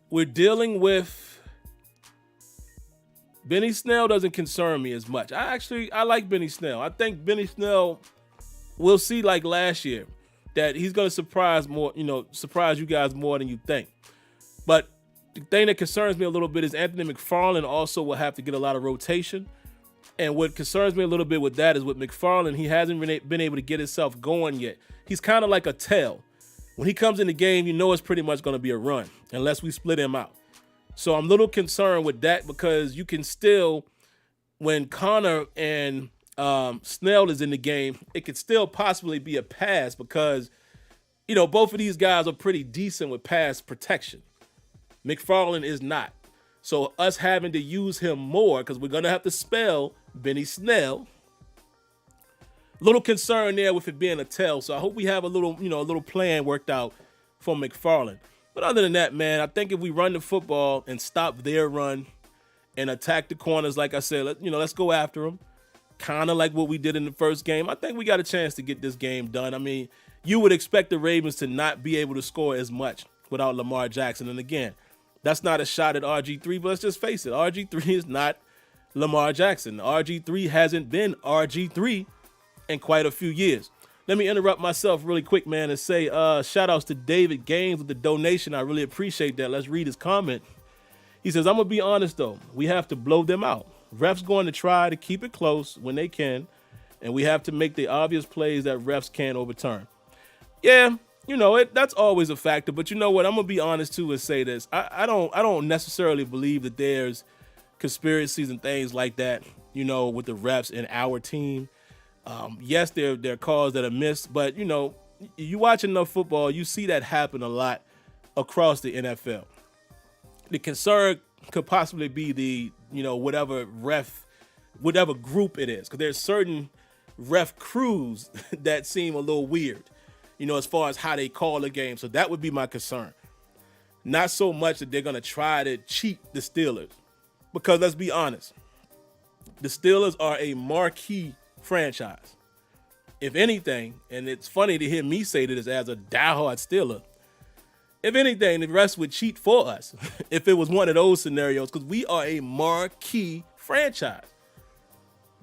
S1: we're dealing with Benny Snell doesn't concern me as much. I like Benny Snell. I think Benny Snell, we'll see like last year, that he's going to surprise you guys more than you think. But the thing that concerns me a little bit is Anthony McFarland also will have to get a lot of rotation. And what concerns me a little bit with that is with McFarland, he hasn't been able to get himself going yet. He's kind of like a tail. When he comes in the game, you know it's pretty much going to be a run unless we split him out. So I'm a little concerned with that because you can still, when Connor and Snell is in the game, it could still possibly be a pass because, both of these guys are pretty decent with pass protection. McFarland is not. So us having to use him more because we're going to have to spell Benny Snell. Little concern there with it being a tell. So I hope we have a little plan worked out for McFarland. But other than that, man, I think if we run the football and stop their run and attack the corners, like I said, let's go after them. Kind of like what we did in the first game. I think we got a chance to get this game done. I mean, you would expect the Ravens to not be able to score as much without Lamar Jackson. And again, that's not a shot at RG3, but let's just face it. RG3 is not Lamar Jackson. RG3 hasn't been RG3 in quite a few years. Let me interrupt myself really quick, man, and say shout outs to David Gaines with the donation. I really appreciate that. Let's read his comment. He says, I'm going to be honest, though. We have to blow them out. Refs going to try to keep it close when they can, and we have to make the obvious plays that refs can't overturn. Yeah, that's always a factor. But you know what? I'm going to be honest, too, and say this. I don't necessarily believe that there's conspiracies and things like that, with the refs in our team. Yes, there are calls that are missed, but, you watch enough football, you see that happen a lot across the NFL. The concern could possibly be the, whatever group it is, because there's certain ref crews that seem a little weird, as far as how they call the game. So that would be my concern. Not so much that they're going to try to cheat the Steelers, because let's be honest, the Steelers are a marquee franchise. If anything, and it's funny to hear me say this as a diehard Steeler, if anything, the refs would cheat for us if it was one of those scenarios, because we are a marquee franchise.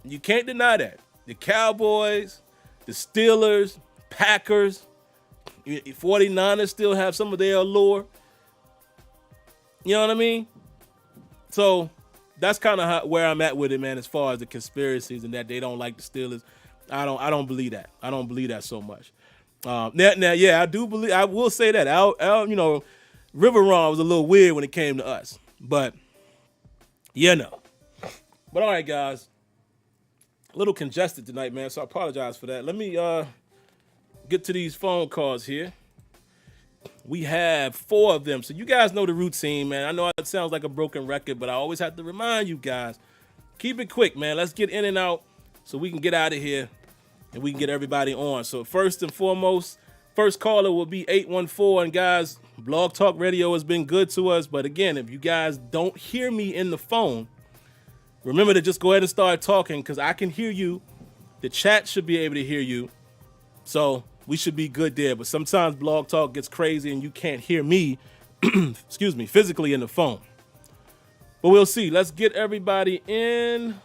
S1: You can't deny that. The Cowboys, the Steelers, Packers, 49ers still have some of their allure. You know what I mean? So that's kind of where I'm at with it, man, as far as the conspiracies and that they don't like the Steelers. I don't believe that. I don't believe that so much. Now, yeah, I do believe. I will say that. River Ron was a little weird when it came to us, but no. But all right, guys, a little congested tonight, man. So I apologize for that. Let me get to these phone calls here. We have 4 of them, so you guys know the routine, man. I know it sounds like a broken record, but I always have to remind you guys, keep it quick, man. Let's get in and out so we can get out of here and we can get everybody on. So first and foremost, first caller will be 814. And guys, Blog Talk Radio has been good to us. But again, if you guys don't hear me in the phone, remember to just go ahead and start talking because I can hear you. The chat should be able to hear you. So we should be good there. But sometimes Blog Talk gets crazy and you can't hear me, excuse me, physically in the phone. But we'll see. Let's get everybody in.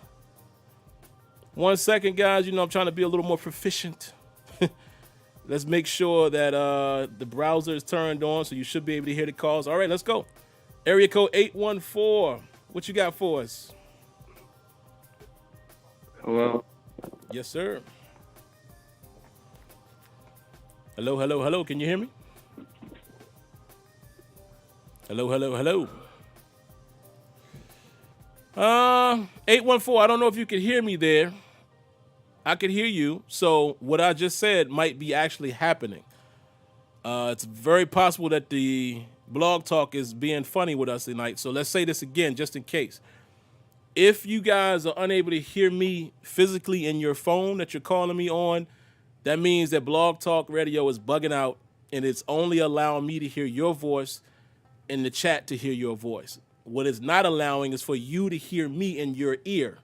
S1: 1 second, guys. I'm trying to be a little more proficient. Let's make sure that the browser is turned on, so you should be able to hear the calls. All right, let's go. Area code 814. What you got for us?
S2: Hello.
S1: Yes, sir. Hello, hello, hello. Can you hear me? Hello, hello, hello. 814. I don't know if you can hear me there. I could hear you. So what I just said might be actually happening. It's very possible that the Blog Talk is being funny with us tonight. So let's say this again, just in case. If you guys are unable to hear me physically in your phone that you're calling me on, that means that Blog Talk Radio is bugging out and it's only allowing me to hear your voice and the chat to hear your voice. What it's not allowing is for you to hear me in your ear.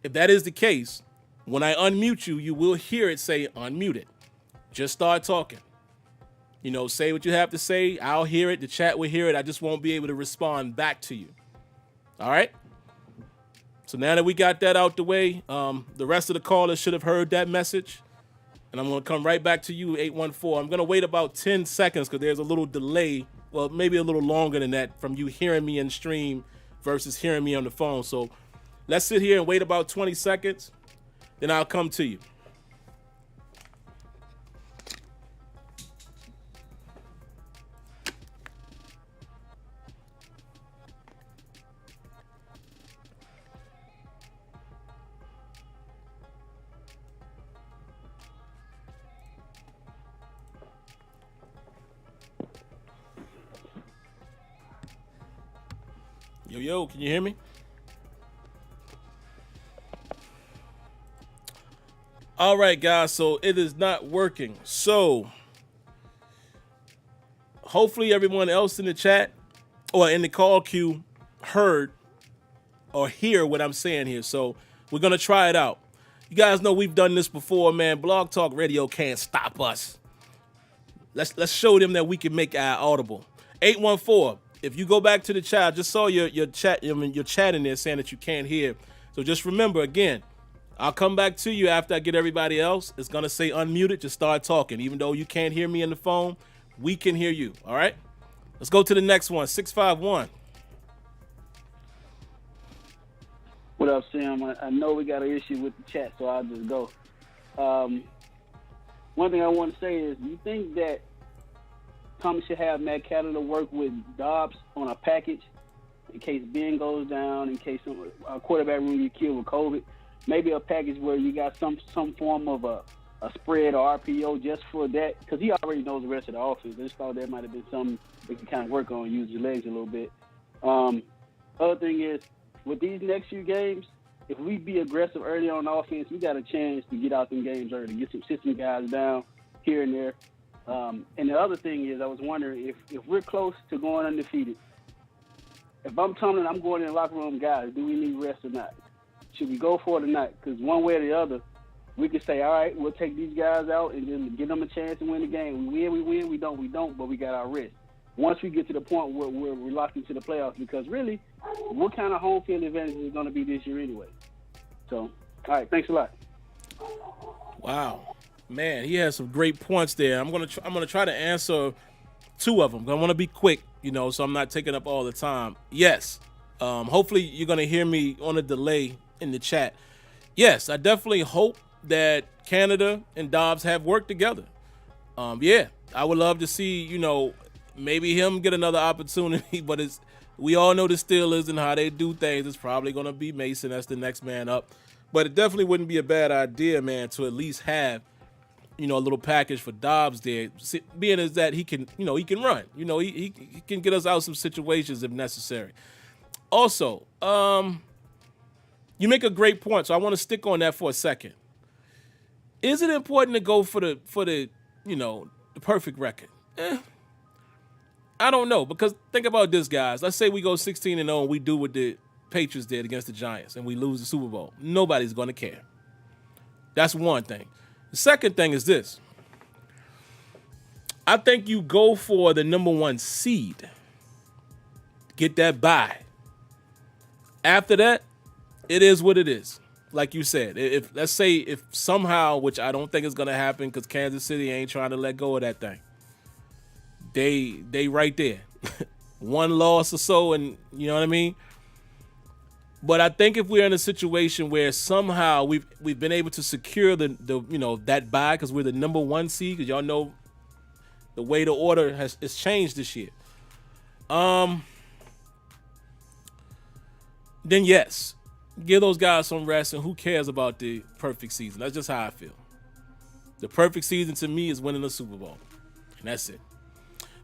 S1: If that is the case, when I unmute you, you will hear it say unmuted. Just start talking. Say what you have to say. I'll hear it. The chat will hear it. I just won't be able to respond back to you. All right? So now that we got that out the way, the rest of the callers should have heard that message. And I'm going to come right back to you, 814. I'm going to wait about 10 seconds because there's a little delay, well, maybe a little longer than that, from you hearing me in stream versus hearing me on the phone. So let's sit here and wait about 20 seconds. Then I'll come to you. Yo, can you hear me? All right, guys, so it is not working. So hopefully everyone else in the chat or in the call queue heard or hear what I'm saying here. So we're going to try it out. You guys know we've done this before, man. Blog Talk Radio can't stop us. Let's show them that we can make our audible. 814. If you go back to the chat, I just saw your chat. I mean, your chat in there saying that you can't hear. So just remember, again, I'll come back to you after I get everybody else. It's gonna say unmuted. Just start talking. Even though you can't hear me on the phone, we can hear you. All right. Let's go to the next one. 651.
S2: What up, Sam? I know we got an issue with the chat, so I'll just go. One thing I want to say is, you think that Thomas should have Matt Canada work with Dobbs on a package in case Ben goes down, in case some quarterback room get killed with COVID? Maybe a package where you got some form of a spread or RPO just for that, because he already knows the rest of the offense. I just thought that might have been something they could kind of work on, use your legs a little bit. Other thing is, with these next few games, if we be aggressive early on offense, we got a chance to get out them games early, sit some guys down here and there. And the other thing is, I was wondering if we're close to going undefeated, if I'm Tomlin, I'm going in the locker room, guys, do we need rest or not? Should we go for it or not? Because one way or the other, we could say, all right, we'll take these guys out and then give them a chance to win the game. We win, we don't, but we got our rest. Once we get to the point where we're locked into the playoffs, because really, what kind of home field advantage is going to be this year anyway? So, all right, thanks a lot.
S1: Wow, man, he has some great points there. I'm gonna try to answer two of them. I want to be quick, so I'm not taking up all the time. Yes, hopefully you're gonna hear me on a delay in the chat. Yes, I definitely hope that Canada and Dobbs have worked together. Yeah, I would love to see, maybe him get another opportunity, but we all know the Steelers and how they do things. It's probably going to be Mason as the next man up. But it definitely wouldn't be a bad idea, man, to at least have, a little package for Dobbs there, being as that he can, he can run. He can get us out some situations if necessary. Also, you make a great point, so I want to stick on that for a second. Is it important to go for the the perfect record? I don't know, because think about this, guys. Let's say we go 16-0 and we do what the Patriots did against the Giants and we lose the Super Bowl. Nobody's going to care. That's one thing. The second thing is this. I think you go for the number one seed. Get that bye. After that, it is what it is. Like you said, let's say if somehow, which I don't think is going to happen because Kansas City ain't trying to let go of that thing. They right there. One loss or so, and you know what I mean? But I think if we're in a situation where somehow we've been able to secure the that bye because we're the number one seed, because y'all know the way the order has changed this year. Then yes, give those guys some rest, and who cares about the perfect season? That's just how I feel. The perfect season to me is winning the Super Bowl, and that's it.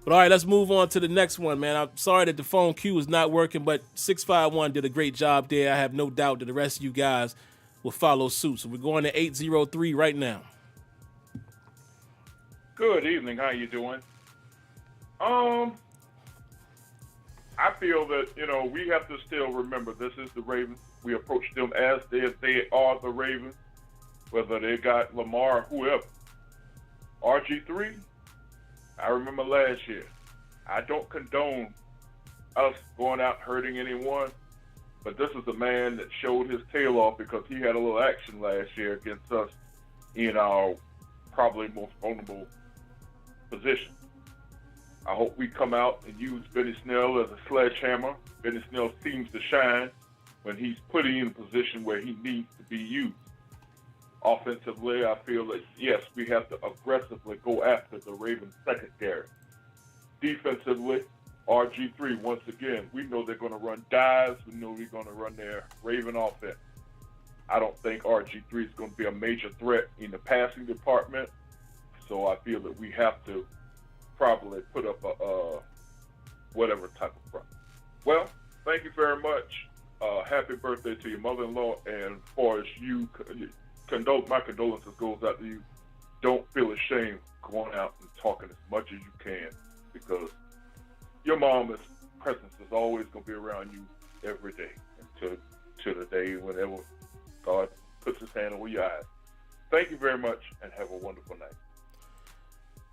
S1: But all right, let's move on to the next one, man. I'm sorry that the phone queue is not working, but 651 did a great job there. I have no doubt that the rest of you guys will follow suit. So we're going to 803 right now.
S3: Good evening. How you doing? I feel that, we have to still remember this is the Ravens. We approach them as if they are the Ravens, whether they got Lamar or whoever. RG3, I remember last year. I don't condone us going out hurting anyone, But this is a man that showed his tail off because he had a little action last year against us in our probably most vulnerable position. I hope we come out and use Benny Snell as a sledgehammer. Benny Snell seems to shine when he's put in a position where he needs to be used. Offensively, I feel that, yes, we have to aggressively go after the Ravens secondary. Defensively, RG3, once again, we know they're going to run dives. We know we're going to run their Raven offense. I don't think RG3 is going to be a major threat in the passing department. So I feel that we have to probably put up a whatever type of front. Well, thank you very much. Happy birthday to your mother-in-law. And as far as you, my condolences goes out to you. Don't feel ashamed going out and talking as much as you can, because your mom's presence is always going to be around you every day until the day whenever God puts his hand over your eyes. Thank you very much and have a wonderful night.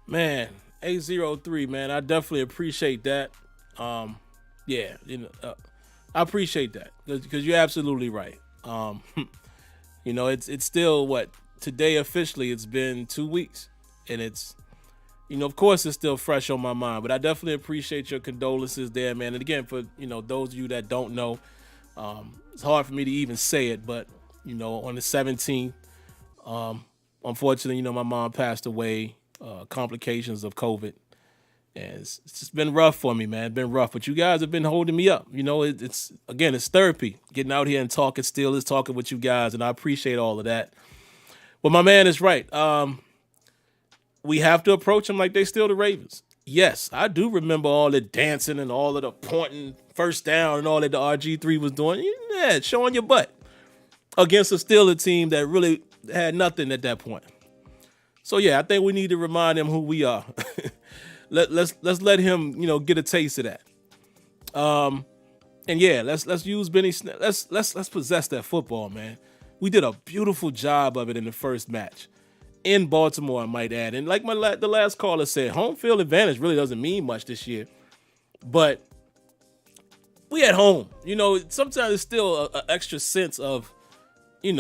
S1: Man, 803, man, I definitely appreciate that. Yeah, I appreciate that because you're absolutely right. It's still today officially it's been 2 weeks, and it's, of course it's still fresh on my mind, but I definitely appreciate your condolences there, man. And again, for, those of you that don't know, it's hard for me to even say it, but, on the 17th, unfortunately, my mom passed away, complications of COVID. And it's just been rough for me, man. It's been rough, but you guys have been holding me up. It's therapy, getting out here and talking Steelers, talking with you guys, and I appreciate all of that. But my man is right. We have to approach them like they still the Ravens. Yes, I do remember all the dancing and all of the pointing first down and all that the RG3 was doing. Yeah, showing your butt against a Steelers team that really had nothing at that point. So yeah, I think we need to remind them who we are. Let's let him, get a taste of that. And yeah, let's use Benny Snell. Let's possess that football, man. We did a beautiful job of it in the first match in Baltimore, I might add. And like the last caller said, home field advantage really doesn't mean much this year, but we at home. Sometimes it's still an extra sense of, a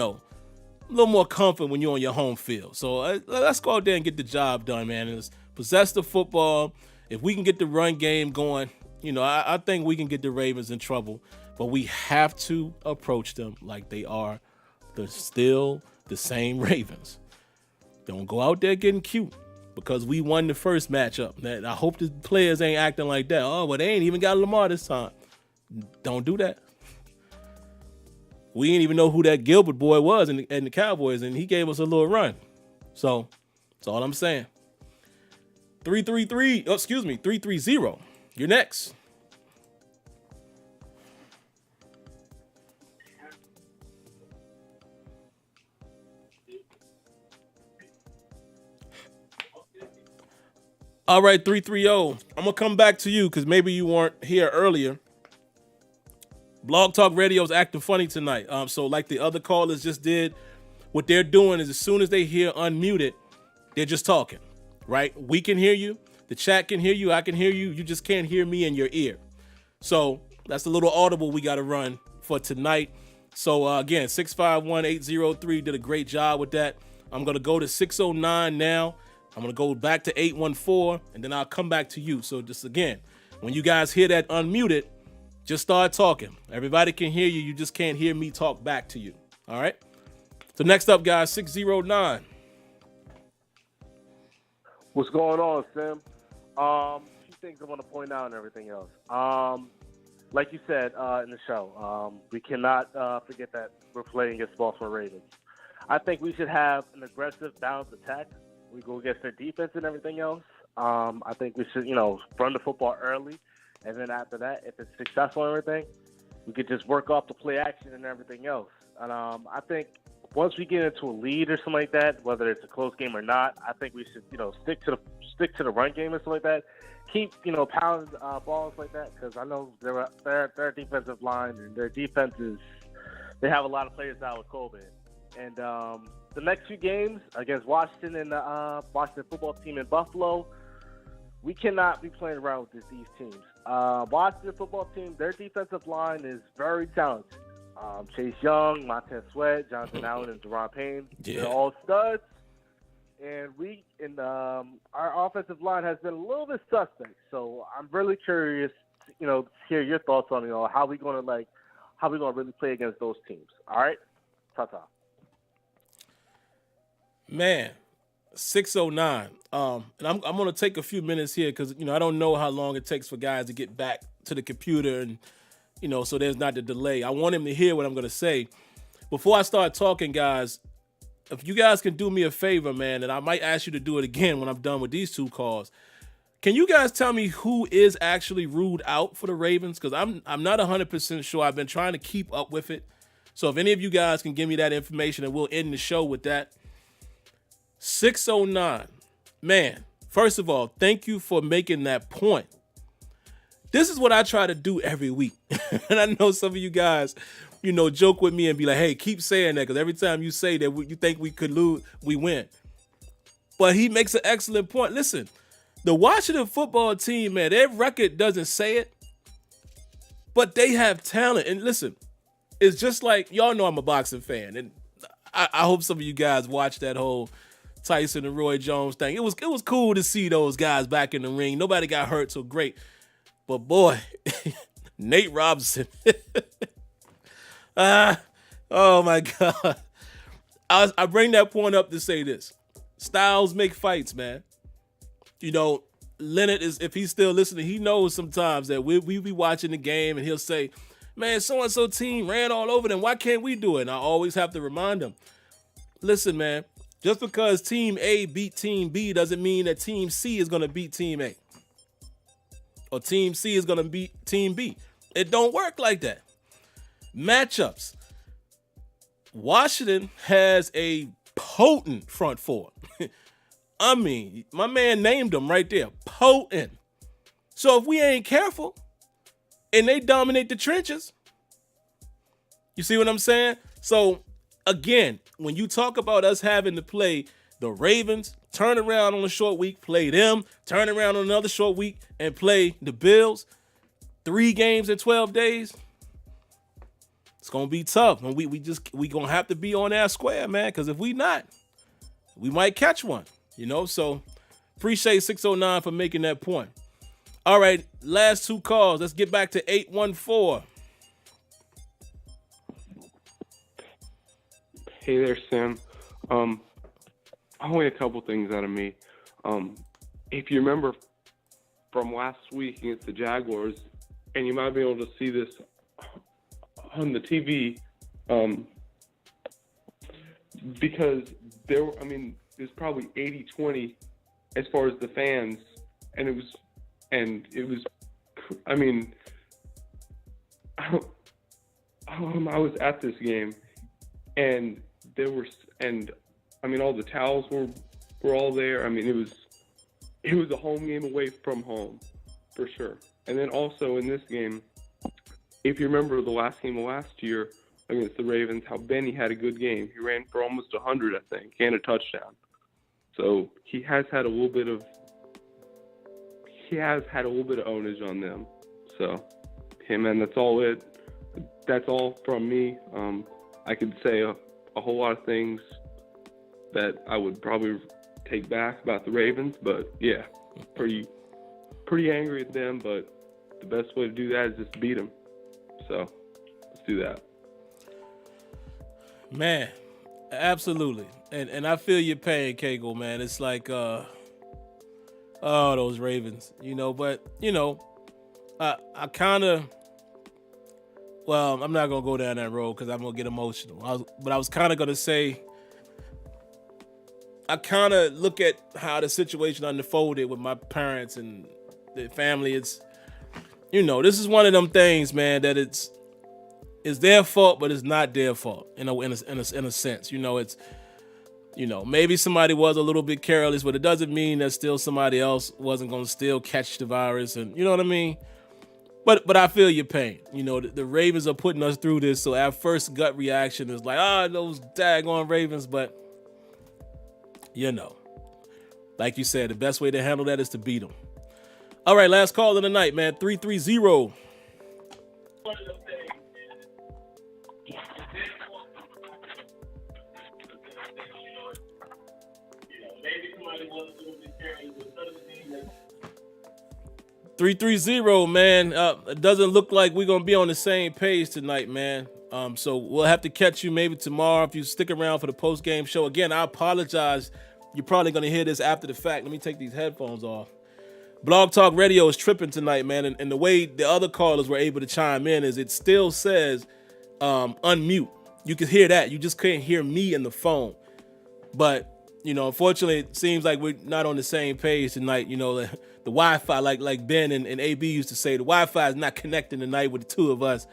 S1: little more comfort when you're on your home field. So let's go out there and get the job done, man. And possess the football. If we can get the run game going, I think we can get the Ravens in trouble. But we have to approach them like they are still the same Ravens. Don't go out there getting cute because we won the first matchup. I hope the players ain't acting like that. Oh, well, they ain't even got Lamar this time. Don't do that. We didn't even know who that Gilbert boy was in the Cowboys, and he gave us a little run. So that's all I'm saying. 330. You're next. All right, 330. I'm going to come back to you because maybe you weren't here earlier. Blog Talk Radio's acting funny tonight. So like the other callers just did, what they're doing is as soon as they hear unmuted, they're just talking, right? We can hear you. The chat can hear you. I can hear you. You just can't hear me in your ear. So that's a little audible we got to run for tonight. So again, 651-803 did a great job with that. I'm going to go to 609 now. I'm going to go back to 814, and then I'll come back to you. So just again, when you guys hear that unmuted, just start talking. Everybody can hear you. You just can't hear me talk back to you. All right? So next up, guys, 609.
S4: What's going on, Sim? A few things I want to point out and everything else. Like you said in the show, we cannot forget that we're playing against Baltimore Ravens. I think we should have an aggressive, balanced attack. We go against their defense and everything else. I think we should, run the football early. And then after that, if it's successful and everything, we could just work off the play action and everything else. And I think once we get into a lead or something like that, whether it's a close game or not, I think we should, stick to the run game and stuff like that. Keep, pounding balls like that, because I know their defensive line and their defenses, they have a lot of players out with COVID. And the next few games against Washington and the Washington football team in Buffalo, we cannot be playing around with these teams. Washington football team, their defensive line is very talented. Chase Young, Montez Sweat, Jonathan Allen, and Deron Payne, they're all studs. And our offensive line has been a little bit suspect. So I'm really curious, to hear your thoughts on, how we gonna really play against those teams. All right, ta-ta.
S1: Man, 6:09. And I'm gonna take a few minutes here because I don't know how long it takes for guys to get back to the computer, and so there's not the delay. I want him to hear what I'm gonna say before I start talking, guys. If you guys can do me a favor, man, and I might ask you to do it again when I'm done with these two calls. Can you guys tell me who is actually ruled out for the Ravens? Because I'm not 100% sure. I've been trying to keep up with it. So if any of you guys can give me that information, and we'll end the show with that. 6:09. Man, first of all, thank you for making that point. This is what I try to do every week. And I know some of you guys, joke with me and be like, hey, keep saying that, because every time you say that you think we could lose, we win. But he makes an excellent point. Listen, the Washington football team, man, their record doesn't say it, but they have talent. And listen, it's just like, y'all know I'm a boxing fan, and I hope some of you guys watched that whole Tyson and Roy Jones thing. It was cool to see those guys back in the ring. Nobody got hurt, so great. But boy, Nate Robinson. Oh my God. I bring that point up to say this. Styles make fights, man. Leonard is, if he's still listening, he knows sometimes that we be watching the game and he'll say, man, so-and-so team ran all over them. Why can't we do it? And I always have to remind him, listen, man, just because Team A beat Team B doesn't mean that Team C is going to beat Team A. Or Team C is going to beat Team B. It don't work like that. Matchups. Washington has a potent front four. I mean, my man named them right there. Potent. So if we ain't careful and they dominate the trenches, you see what I'm saying? So again, when you talk about us having to play the Ravens, turn around on a short week, play them, turn around on another short week and play the Bills, 3 games in 12 days, it's going to be tough. And we going to have to be on our square, man, because if we not, we might catch one. So appreciate 609 for making that point. All right, last 2 calls. Let's get back to 814.
S5: Hey there, Sam. Only a couple things out of me. If you remember from last week against the Jaguars, and you might be able to see this on the TV, because it was probably 80-20 as far as the fans, and it was I was at this game, and all the towels were all there. It was a home game away from home, for sure. And then also in this game, if you remember the last game of last year against the Ravens, how Benny had a good game. He ran for almost 100, I think, and a touchdown. So he has had a little bit of ownage on them. So, hey man, that's all from me. I could say a whole lot of things that I would probably take back about the Ravens, but yeah, pretty angry at them, but the best way to do that is just beat them. So let's do that.
S1: Man, absolutely. And I feel your pain, Kegel, man. It's like, those Ravens, but, I kind of, well, I'm not going to go down that road because I'm going to get emotional. But I was kind of going to say, I kind of look at how the situation unfolded with my parents and the family. It's, this is one of them things, man, that it's their fault, but it's not their fault, in a sense. It's, maybe somebody was a little bit careless, but it doesn't mean that still somebody else wasn't going to still catch the virus, and you know what I mean? But I feel your pain. The Ravens are putting us through this, so our first gut reaction is like, those daggone Ravens, but like you said, the best way to handle that is to beat them. All right, last call of the night, man. 330. Man. It doesn't look like we're gonna be on the same page tonight, man. So we'll have to catch you maybe tomorrow if you stick around for the post game show. Again, I apologize. You're probably gonna hear this after the fact. Let me take these headphones off. Blog Talk Radio is tripping tonight, man. And the way the other callers were able to chime in is it still says unmute. You can hear that. You just couldn't hear me in the phone. But, unfortunately, it seems like we're not on the same page tonight. The Wi-Fi, like Ben and AB used to say, the Wi-Fi is not connecting tonight with the two of us.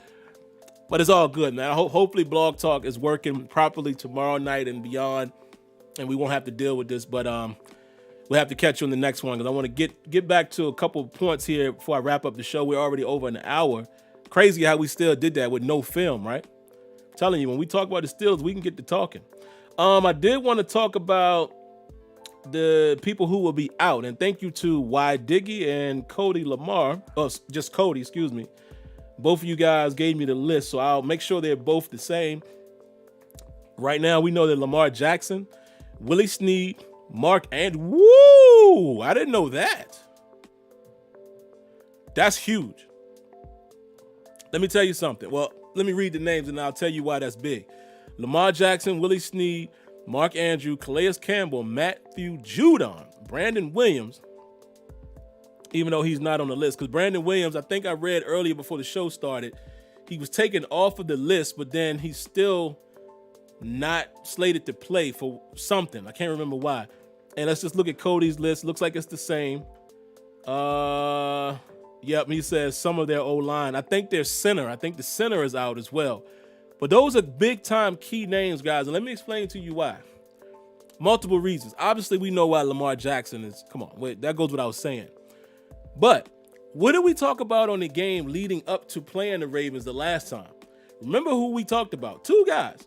S1: But it's all good, man. Hopefully Blog Talk is working properly tomorrow night and beyond, and we won't have to deal with this. But we'll have to catch you on the next one because I want to get back to a couple of points here before I wrap up the show. We're already over an hour. Crazy how we still did that with no film, right? I'm telling you, when we talk about the Steelers, we can get to talking. I did want to talk about the people who will be out, and thank you to Y Diggy and Cody Lamar. Oh, just Cody, excuse me. Both of you guys gave me the list, so I'll make sure they're both the same. Right now, we know that Lamar Jackson, Willie Snead, Mark and woo! I didn't know that. That's huge. Let me tell you something. Well, let me read the names and I'll tell you why that's big. Lamar Jackson, Willie Snead, Mark Andrew, Calais Campbell, Matthew Judon, Brandon Williams, even though he's not on the list. Because Brandon Williams, I think I read earlier before the show started, he was taken off of the list, but then he's still not slated to play for something. I can't remember why. And let's just look at Cody's list. Looks like it's the same. Yep, he says some of their O-line. I think their center. I think the center is out as well. But those are big-time key names, guys. And let me explain to you why. Multiple reasons. Obviously, we know why Lamar Jackson is. Come on, wait, that goes without saying. But what did we talk about on the game leading up to playing the Ravens the last time? Remember who we talked about? Two guys.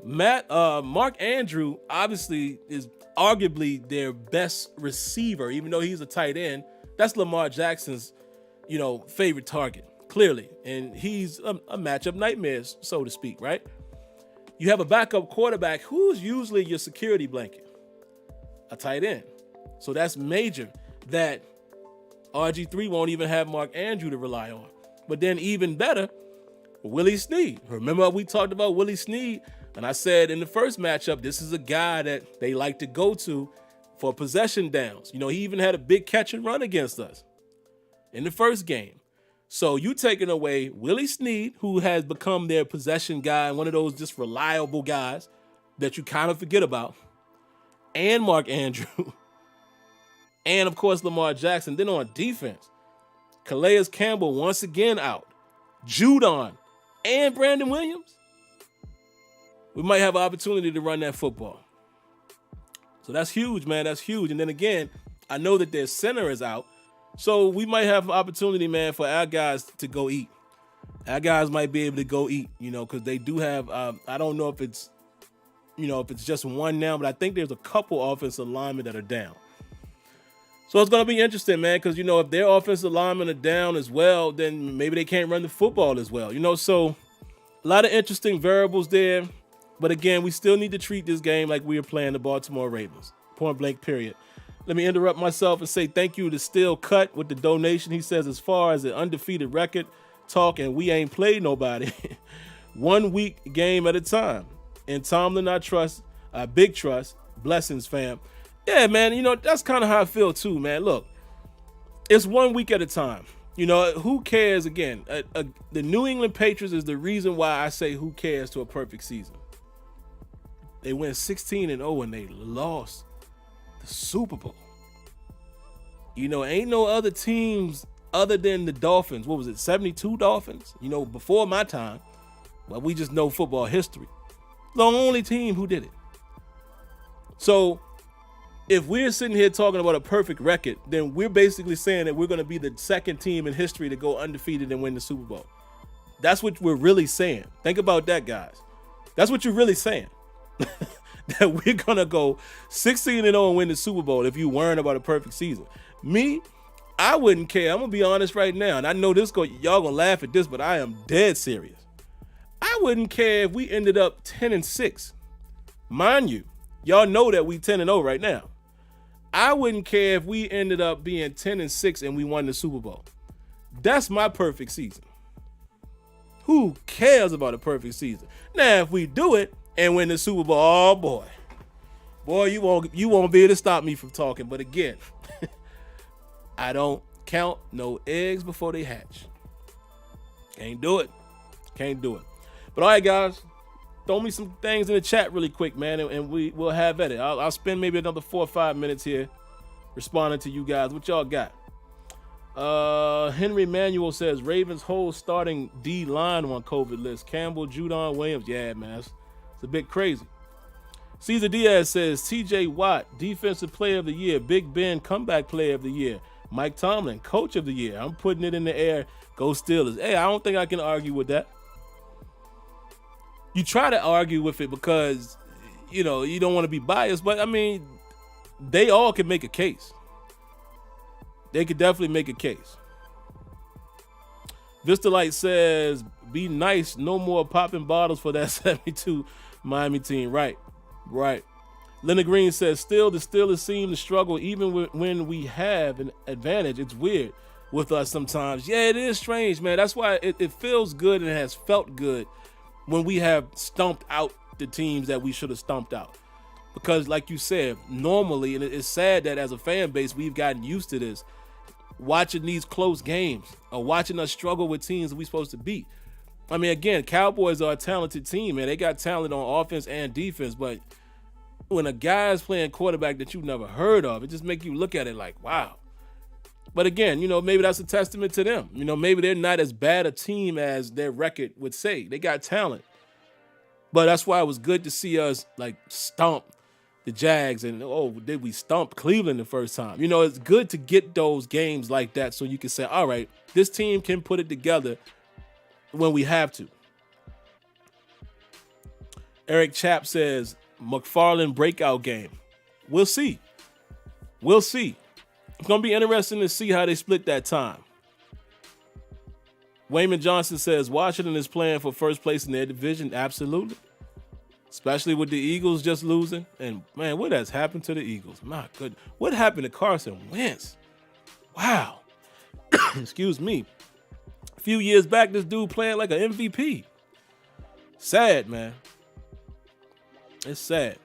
S1: Mark Andrew obviously is arguably their best receiver, even though he's a tight end. That's Lamar Jackson's, favorite target, clearly. And he's a matchup nightmare, so to speak, right? You have a backup quarterback who's usually your security blanket, a tight end. So that's major that RG3 won't even have Mark Andrew to rely on. But then even better, Willie Snead. Remember we talked about Willie Snead? And I said in the first matchup, this is a guy that they like to go to for possession downs. He even had a big catch and run against us in the first game. So you taking away Willie Snead, who has become their possession guy, one of those just reliable guys that you kind of forget about, and Mark Andrew, and of course Lamar Jackson. Then on defense, Calais Campbell once again out, Judon, and Brandon Williams. We might have an opportunity to run that football. So that's huge, man. That's huge. And then again, I know that their center is out. So we might have an opportunity, man, for our guys to go eat. Our guys might be able to go eat, because they do have, I don't know if it's just one now, but I think there's a couple offensive linemen that are down. So it's going to be interesting, man, because, if their offensive linemen are down as well, then maybe they can't run the football as well. So a lot of interesting variables there. But again, we still need to treat this game like we are playing the Baltimore Ravens. Point blank, period. Let me interrupt myself and say thank you to Still Cut with the donation. He says, as far as the undefeated record talk, and we ain't played nobody, 1 week game at a time. And Tomlin, I trust, big trust. Blessings, fam. Yeah, man, that's kind of how I feel too, man. Look, it's 1 week at a time. Who cares? Again, the New England Patriots is the reason why I say who cares to a perfect season. They went 16-0 and they lost the Super Bowl. Ain't no other teams other than the Dolphins. What was it, 72 Dolphins? Before my time. But we just know football history. The only team who did it. So if we're sitting here talking about a perfect record, then we're basically saying that we're going to be the second team in history to go undefeated and win the Super Bowl. That's what we're really saying. Think about that, guys. That's what you're really saying. That we're going to go 16-0 and win the Super Bowl if you weren't about a perfect season. Me, I wouldn't care. I'm gonna be honest right now, and I know y'all gonna laugh at this, but I am dead serious. I wouldn't care if we ended up 10-6. Mind you, y'all know that we 10-0 right now. I wouldn't care if we ended up being 10-6 and we won the Super Bowl. That's my perfect season. Who cares about a perfect season? Now, if we do it and win the Super Bowl, oh boy, you won't be able to stop me from talking. But again, I don't count no eggs before they hatch. Can't do it. But all right, guys, throw me some things in the chat really quick, man, and we'll have at it. I'll spend maybe another 4 or 5 minutes here responding to you guys. What y'all got? Henry Manuel says Ravens whole starting D line on COVID list. Campbell, Judon, Williams. Yeah, man, it's a bit crazy. Caesar Diaz says TJ Watt, defensive player of the year. Big Ben, comeback player of the year. Mike Tomlin, coach of the year. I'm putting it in the air. Go Steelers. Hey, I don't think I can argue with that. You try to argue with it because, you don't want to be biased, but I mean, they all can make a case. They could definitely make a case. Vista Light says, be nice, no more popping bottles for that 72 Miami team. Right. Leonard Green says, still, the Steelers seem to struggle even when we have an advantage. It's weird with us sometimes. Yeah, it is strange, man. That's why it feels good and it has felt good when we have stomped out the teams that we should have stomped out. Because like you said, normally, and it's sad that as a fan base, we've gotten used to this, watching these close games or watching us struggle with teams that we're supposed to beat. I mean, again, Cowboys are a talented team, man. They got talent on offense and defense, but when a guy's playing quarterback that you've never heard of, it just makes you look at it like, wow. But again, maybe that's a testament to them. Maybe they're not as bad a team as their record would say. They got talent. But that's why it was good to see us like stomp the Jags and, did we stomp Cleveland the first time? It's good to get those games like that so you can say, all right, this team can put it together when we have to. Eric Chapp says, McFarland breakout game. We'll see. It's going to be interesting to see how they split that time. Wayman Johnson says Washington is playing for first place in their division. Absolutely. Especially with the Eagles just losing. And, man, what has happened to the Eagles? My goodness. What happened to Carson Wentz? Wow. Excuse me. A few years back, this dude playing like an MVP. Sad, man. It's sad.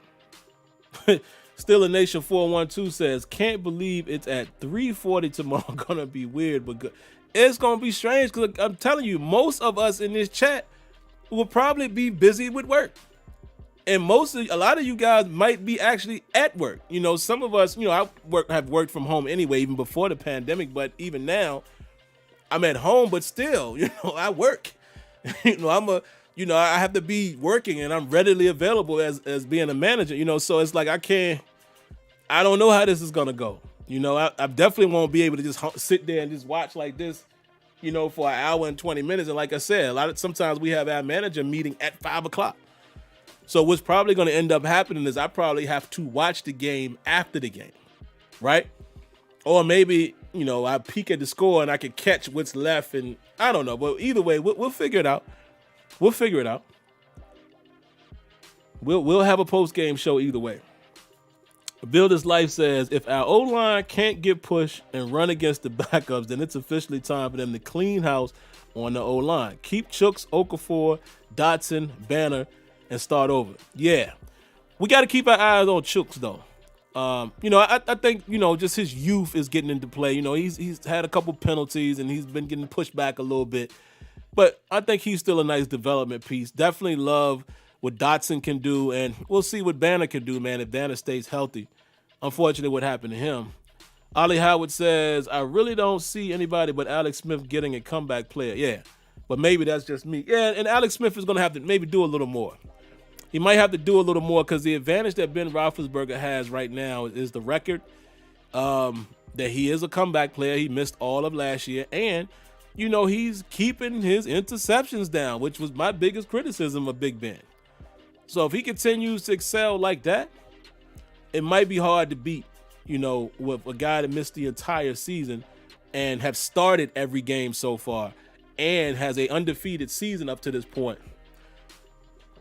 S1: Still a Nation 412 says, can't believe it's at 3:40 tomorrow. Gonna be weird, but good. It's gonna be strange because I'm telling you, most of us in this chat will probably be busy with work. And a lot of you guys might be actually at work. Some of us, have worked from home anyway, even before the pandemic, but even now, I'm at home, but still, I work. I have to be working and I'm readily available as being a manager, so it's like I don't know how this is going to go. I definitely won't be able to just sit there and just watch like this, for an hour and 20 minutes. And like I said, sometimes we have our manager meeting at 5:00. So what's probably going to end up happening is I probably have to watch the game after the game, right? Or maybe, I peek at the score and I can catch what's left and I don't know. But either way, we'll figure it out. We'll have a post-game show either way. Builder's Life says, if our O-line can't get pushed and run against the backups, then it's officially time for them to clean house on the O-line. Keep Chooks, Okafor, Dotson, Banner, and start over. Yeah. We got to keep our eyes on Chooks, though. I think, just his youth is getting into play. He's had a couple penalties and he's been getting pushed back a little bit. But I think he's still a nice development piece. Definitely love what Dotson can do, and we'll see what Banner can do, man, if Banner stays healthy. Unfortunately, what happened to him. Ollie Howard says, I really don't see anybody but Alex Smith getting a comeback player. Yeah, but maybe that's just me. Yeah, and Alex Smith is going to have to maybe do a little more. He might have to do a little more because the advantage that Ben Roethlisberger has right now is the record, that he is a comeback player. He missed all of last year, and he's keeping his interceptions down, which was my biggest criticism of Big Ben. So if he continues to excel like that, it might be hard to beat, with a guy that missed the entire season and have started every game so far and has a undefeated season up to this point.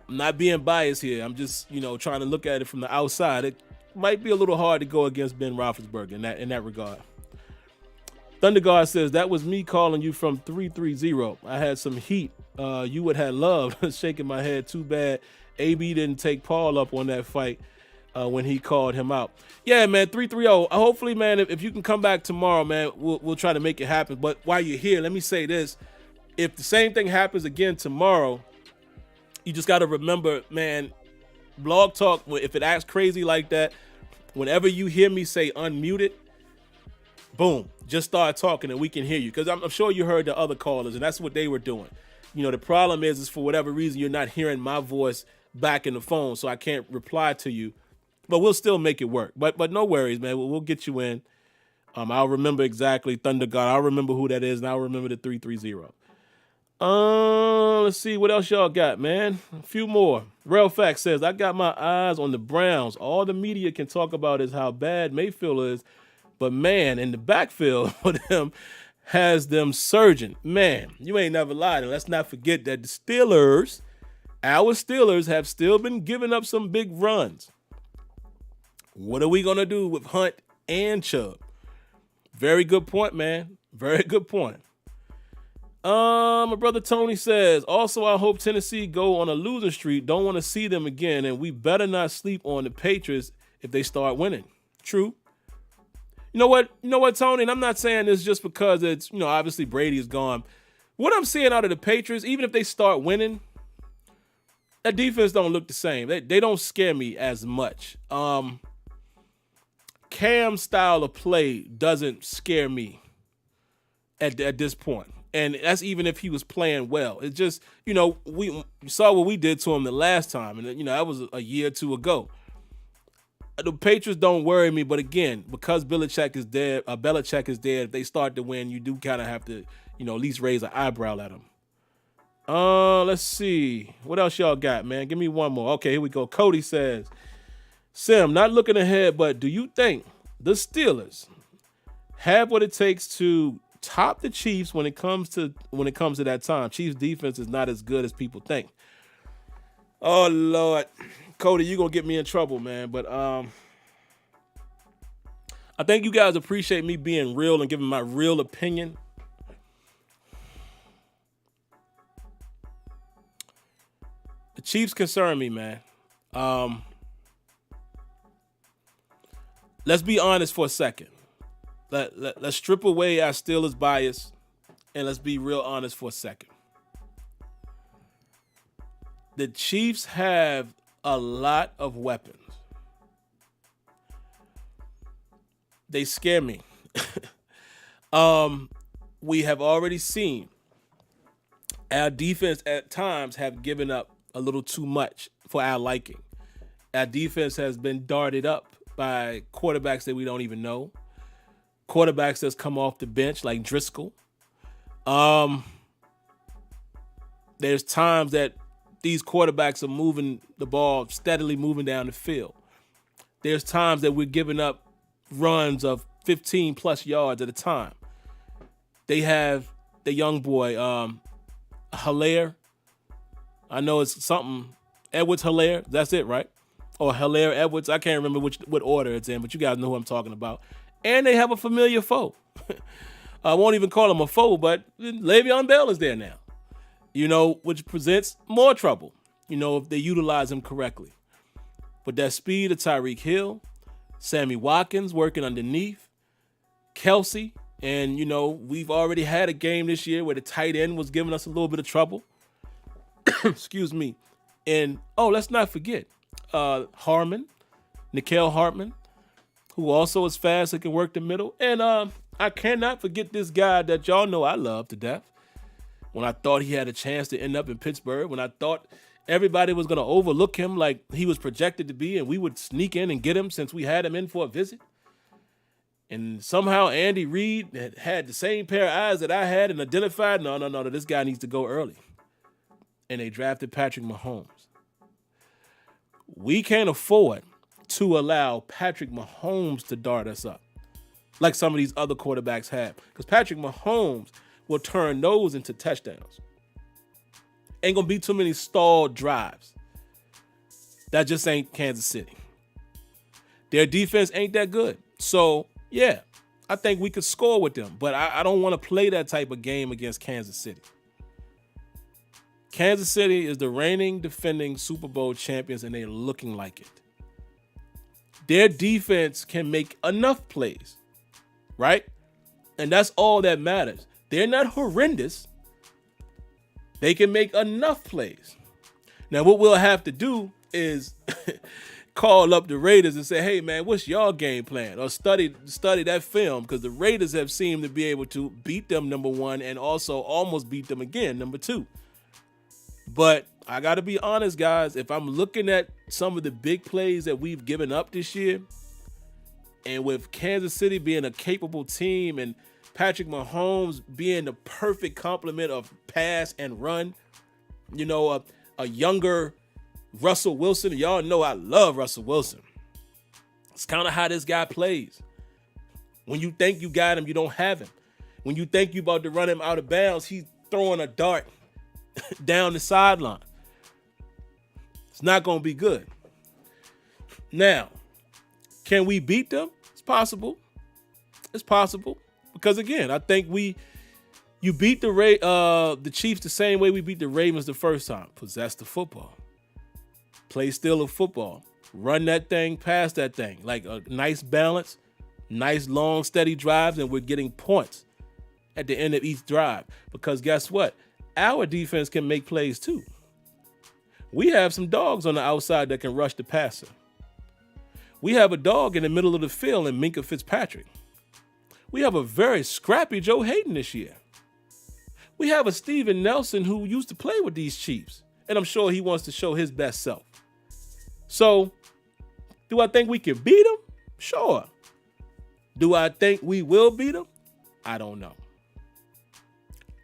S1: I'm not being biased here. I'm just, trying to look at it from the outside. It might be a little hard to go against Ben Roethlisberger in that regard. Thunderguard says, that was me calling you from 330. I had some heat. You would have loved. Shaking my head. Too bad AB didn't take Paul up on that fight when he called him out. Yeah, man, 330. Hopefully, man, if you can come back tomorrow, man, we'll try to make it happen. But while you're here, let me say this. If the same thing happens again tomorrow, you just got to remember, man, Blog Talk, if it acts crazy like that, whenever you hear me say unmuted, boom, just start talking and we can hear you. Because I'm sure you heard the other callers, and that's what they were doing. The problem is for whatever reason, you're not hearing my voice back in the phone, so I can't reply to you. But we'll still make it work. But no worries, man. We'll get you in. I'll remember exactly Thunder God. I'll remember who that is, and I'll remember the 330. Let's see what else y'all got, man. A few more. Real Fact says, I got my eyes on the Browns. All the media can talk about is how bad Mayfield is, but man, in the backfield for them has them surging. Man, you ain't never lied. And let's not forget that the Steelers, our Steelers, have still been giving up some big runs. What are we going to do with Hunt and Chubb? Very good point, man. Very good point. My brother Tony says, also, I hope Tennessee go on a losing streak. Don't want to see them again, and we better not sleep on the Patriots if they start winning. True. You know what, Tony? And I'm not saying this just because it's, obviously Brady is gone. What I'm seeing out of the Patriots, even if they start winning, that defense don't look the same. They don't scare me as much. Cam's style of play doesn't scare me at this point. And that's even if he was playing well. It's just, we saw what we did to him the last time. And, that was a year or two ago. The Patriots don't worry me. But again, because Belichick is dead, if they start to win, you do kind of have to, at least raise an eyebrow at them. Let's see. What else y'all got, man? Give me one more. Okay, here we go. Cody says, Sim, not looking ahead, but do you think the Steelers have what it takes to top the Chiefs when it comes to that time? Chiefs defense is not as good as people think. Oh Lord, Cody, you gonna get me in trouble, man. But I think you guys appreciate me being real and giving my real opinion. The Chiefs concern me, man. Let's be honest for a second. Let's strip away our Steelers bias and let's be real honest for a second. The Chiefs have a lot of weapons. They scare me. We have already seen our defense at times have given up a little too much for our liking. Our defense has been darted up by quarterbacks that we don't even know. Quarterbacks that's come off the bench like Driscoll. There's times that these quarterbacks are moving the ball, steadily moving down the field. There's times that we're giving up runs of 15 plus yards at a time. They have the young boy, Hilaire. I know it's something, Edwards Hilaire. That's it, right? Or Hilaire Edwards. I can't remember what order it's in, but you guys know who I'm talking about. And they have a familiar foe. I won't even call him a foe, but Le'Veon Bell is there now, which presents more trouble, if they utilize him correctly. But that speed of Tyreek Hill, Sammy Watkins working underneath, Kelsey, and, we've already had a game this year where the tight end was giving us a little bit of trouble. Excuse me. And, let's not forget Hartman, Nickel Hartman, who also is fast and can work the middle. And I cannot forget this guy that y'all know I love to death. When I thought he had a chance to end up in Pittsburgh, when I thought everybody was going to overlook him like he was projected to be, and we would sneak in and get him since we had him in for a visit. And somehow Andy Reid had the same pair of eyes that I had and identified, no, this guy needs to go early. And they drafted Patrick Mahomes. We can't afford to allow Patrick Mahomes to dart us up. like some of these other quarterbacks have. Because Patrick Mahomes will turn those into touchdowns. Ain't going to be too many stalled drives. That just ain't Kansas City. Their defense ain't that good. So, yeah, I think we could score with them. But I don't want to play that type of game against Kansas City. Kansas City is the reigning, defending Super Bowl champions, and they're looking like it. Their defense can make enough plays, right? And that's all that matters. They're not horrendous. They can make enough plays. Now, what we'll have to do is call up the Raiders and say, hey, man, what's your game plan? Or study that film, because the Raiders have seemed to be able to beat them, number one, and also almost beat them again, number two. But I got to be honest, guys, if I'm looking at some of the big plays that we've given up this year, and with Kansas City being a capable team and Patrick Mahomes being the perfect complement of pass and run, you know, a younger Russell Wilson. Y'all know I love Russell Wilson. It's kind of how this guy plays. When you think you got him, you don't have him. When you think you about to run him out of bounds, he's throwing a dart down the sideline. It's not going to be good. Now, can we beat them? It's possible. It's possible. Because again, I think you beat the Chiefs the same way we beat the Ravens the first time. Possess the football. Play still of football. Run that thing, pass that thing. Like a nice balance, nice long steady drives, and we're getting points at the end of each drive. Because guess what? Our defense can make plays too. We have some dogs on the outside that can rush the passer. We have a dog in the middle of the field in Minkah Fitzpatrick. We have a very scrappy Joe Hayden this year. We have a Steven Nelson who used to play with these Chiefs, and I'm sure he wants to show his best self. So, do I think we can beat them? Sure. Do I think we will beat them? I don't know.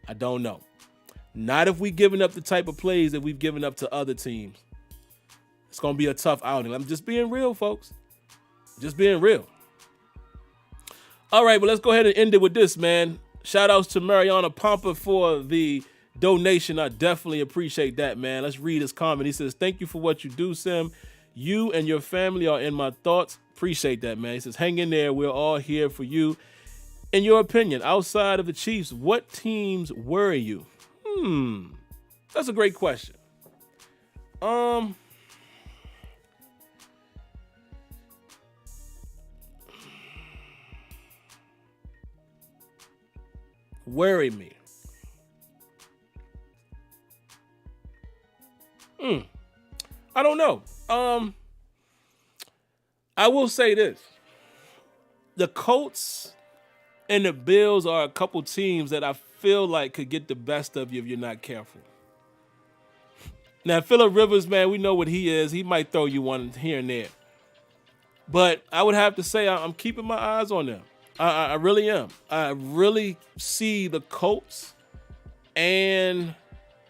S1: I don't know. Not if we've given up the type of plays that we've given up to other teams. It's going to be a tough outing. I'm just being real, folks. Just being real. All right, well, let's go ahead and end it with this, man. Shout outs to Mariana Pompa for the donation. I definitely appreciate that, man. Let's read his comment. He says, thank you for what you do, Sim. You and your family are in my thoughts. Appreciate that, man. He says, hang in there. We're all here for you. In your opinion, outside of the Chiefs, what teams worry you? That's a great question. Worry me. I don't know. I will say this. The Colts and the Bills are a couple teams that I feel like could get the best of you if you're not careful. Now, Phillip Rivers, man, we know what he is. He might throw you one here and there. But I would have to say I'm keeping my eyes on them. I really am. I really see the Colts, and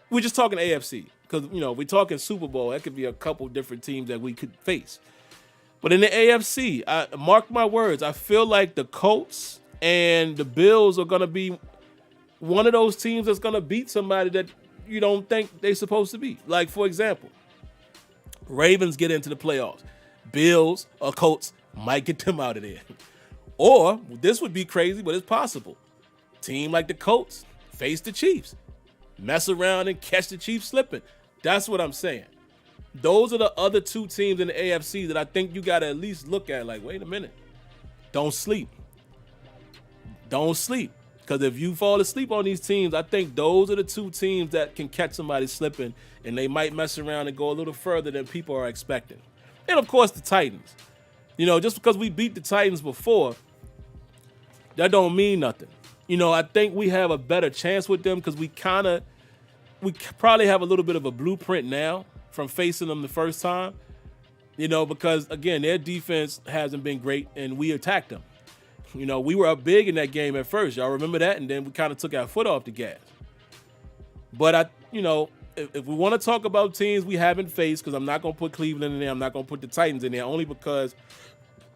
S1: we're just talking AFC because, you know, we're talking Super Bowl. That could be a couple different teams that we could face. But in the AFC, mark my words, I feel like the Colts and the Bills are going to be one of those teams that's going to beat somebody that you don't think they're supposed to be. Like, for example, Ravens get into the playoffs. Bills or Colts might get them out of there. Or, this would be crazy, but it's possible. Team like the Colts face the Chiefs. Mess around and catch the Chiefs slipping. That's what I'm saying. Those are the other two teams in the AFC that I think you got to at least look at like, wait a minute. Don't sleep. Don't sleep. Because if you fall asleep on these teams, I think those are the two teams that can catch somebody slipping, and they might mess around and go a little further than people are expecting. And, of course, the Titans. You know, just because we beat the Titans before, that don't mean nothing. You know, I think we have a better chance with them because we probably have a little bit of a blueprint now from facing them the first time. You know, because, again, their defense hasn't been great, and we attacked them. You know, we were up big in that game at first. Y'all remember that? And then we kind of took our foot off the gas. But, if we want to talk about teams we haven't faced, because I'm not going to put Cleveland in there, I'm not going to put the Titans in there, only because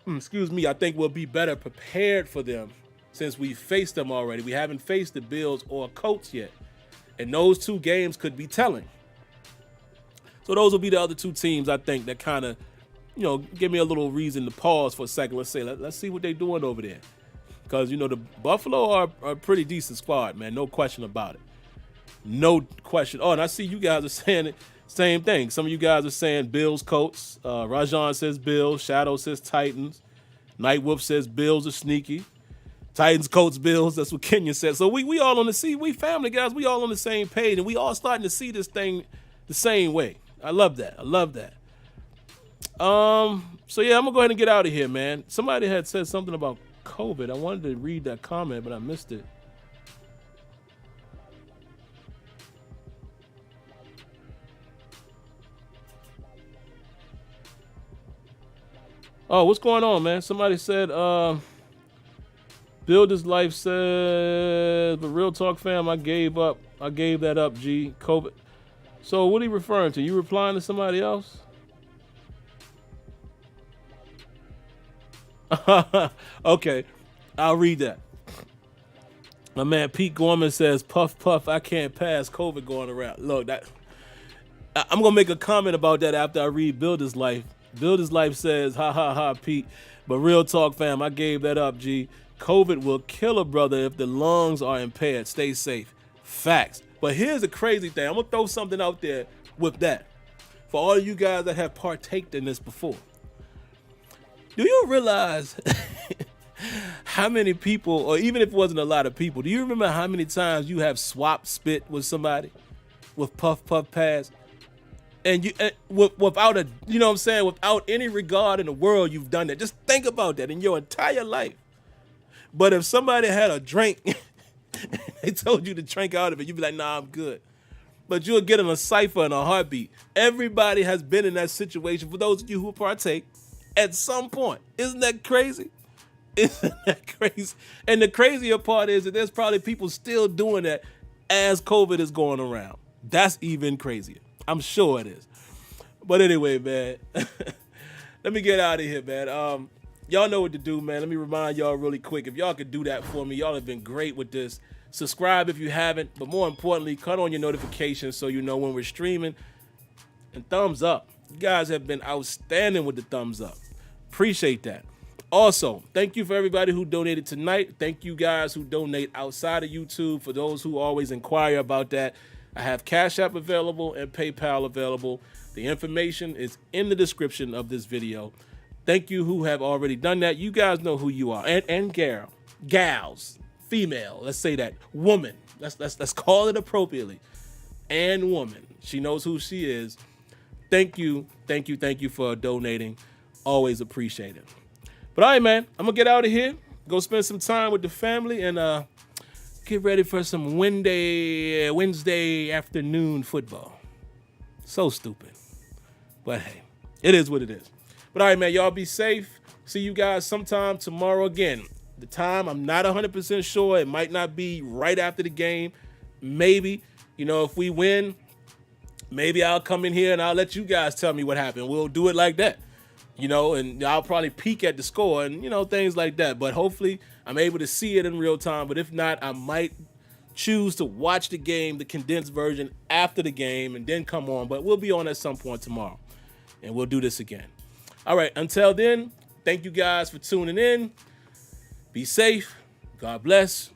S1: excuse me, I think we'll be better prepared for them since we faced them already. We haven't faced the Bills or Colts yet. And those two games could be telling. So those will be the other two teams, I think, that kind of, give me a little reason to pause for a second. Let's say, let's see what they're doing over there. Because, the Buffalo are a pretty decent squad, man. No question about it. No question. Oh, and I see you guys are saying it. Same thing. Some of you guys are saying Bills, Colts. Rajan says Bills. Shadow says Titans. Nightwolf says Bills are sneaky. Titans, Colts, Bills. That's what Kenya said. So we all on the see. We family guys. We all on the same page, and we all starting to see this thing the same way. I love that. So yeah, I'm gonna go ahead and get out of here, man. Somebody had said something about COVID. I wanted to read that comment, but I missed it. Oh, what's going on, man? Somebody said, Builder's Life says, but real talk, fam, I gave that up, G. COVID. So what are you referring to? You replying to somebody else? Okay, I'll read that. My man Pete Gorman says, puff, puff, I can't pass COVID going around. Look, I'm going to make a comment about that after I read Builder's Life. Builder's Life says, ha, ha, ha, Pete. But real talk, fam, I gave that up, G. COVID will kill a brother if the lungs are impaired. Stay safe. Facts. But here's the crazy thing. I'm going to throw something out there with that. For all of you guys that have partaked in this before. Do you realize how many people, or even if it wasn't a lot of people, do you remember how many times you have swapped spit with somebody with puff, puff, pass? And you without without any regard in the world, you've done that. Just think about that in your entire life. But if somebody had a drink, they told you to drink out of it, you'd be like, nah, I'm good. But you'll get in a cipher in a heartbeat. Everybody has been in that situation, for those of you who partake, at some point. Isn't that crazy? Isn't that crazy? And the crazier part is that there's probably people still doing that as COVID is going around. That's even crazier. I'm sure it is. But anyway, man, let me get out of here, man. Y'all know what to do, man. Let me remind y'all really quick. If y'all could do that for me, y'all have been great with this. Subscribe if you haven't, but more importantly, cut on your notifications so you know when we're streaming. And thumbs up. You guys have been outstanding with the thumbs up. Appreciate that. Also, thank you for everybody who donated tonight. Thank you guys who donate outside of YouTube. For those who always inquire about that, I have Cash App available and PayPal available. The information is in the description of this video. Thank you who have already done that. You guys know who you are. And gals, female, let's say that. Woman. Let's call it appropriately. And woman. She knows who she is. Thank you for donating. Always appreciate it. But all right, man, I'm going to get out of here. Go spend some time with the family and get ready for some Wednesday afternoon football. So stupid. But hey, it is what it is. But all right, man, y'all be safe. See you guys sometime tomorrow again. The time, I'm not 100% sure. It might not be right after the game. Maybe, if we win, maybe I'll come in here and I'll let you guys tell me what happened. We'll do it like that, and I'll probably peek at the score and, things like that. But hopefully I'm able to see it in real time. But if not, I might choose to watch the game, the condensed version after the game, and then come on. But we'll be on at some point tomorrow, and we'll do this again. All right, until then, thank you guys for tuning in. Be safe. God bless.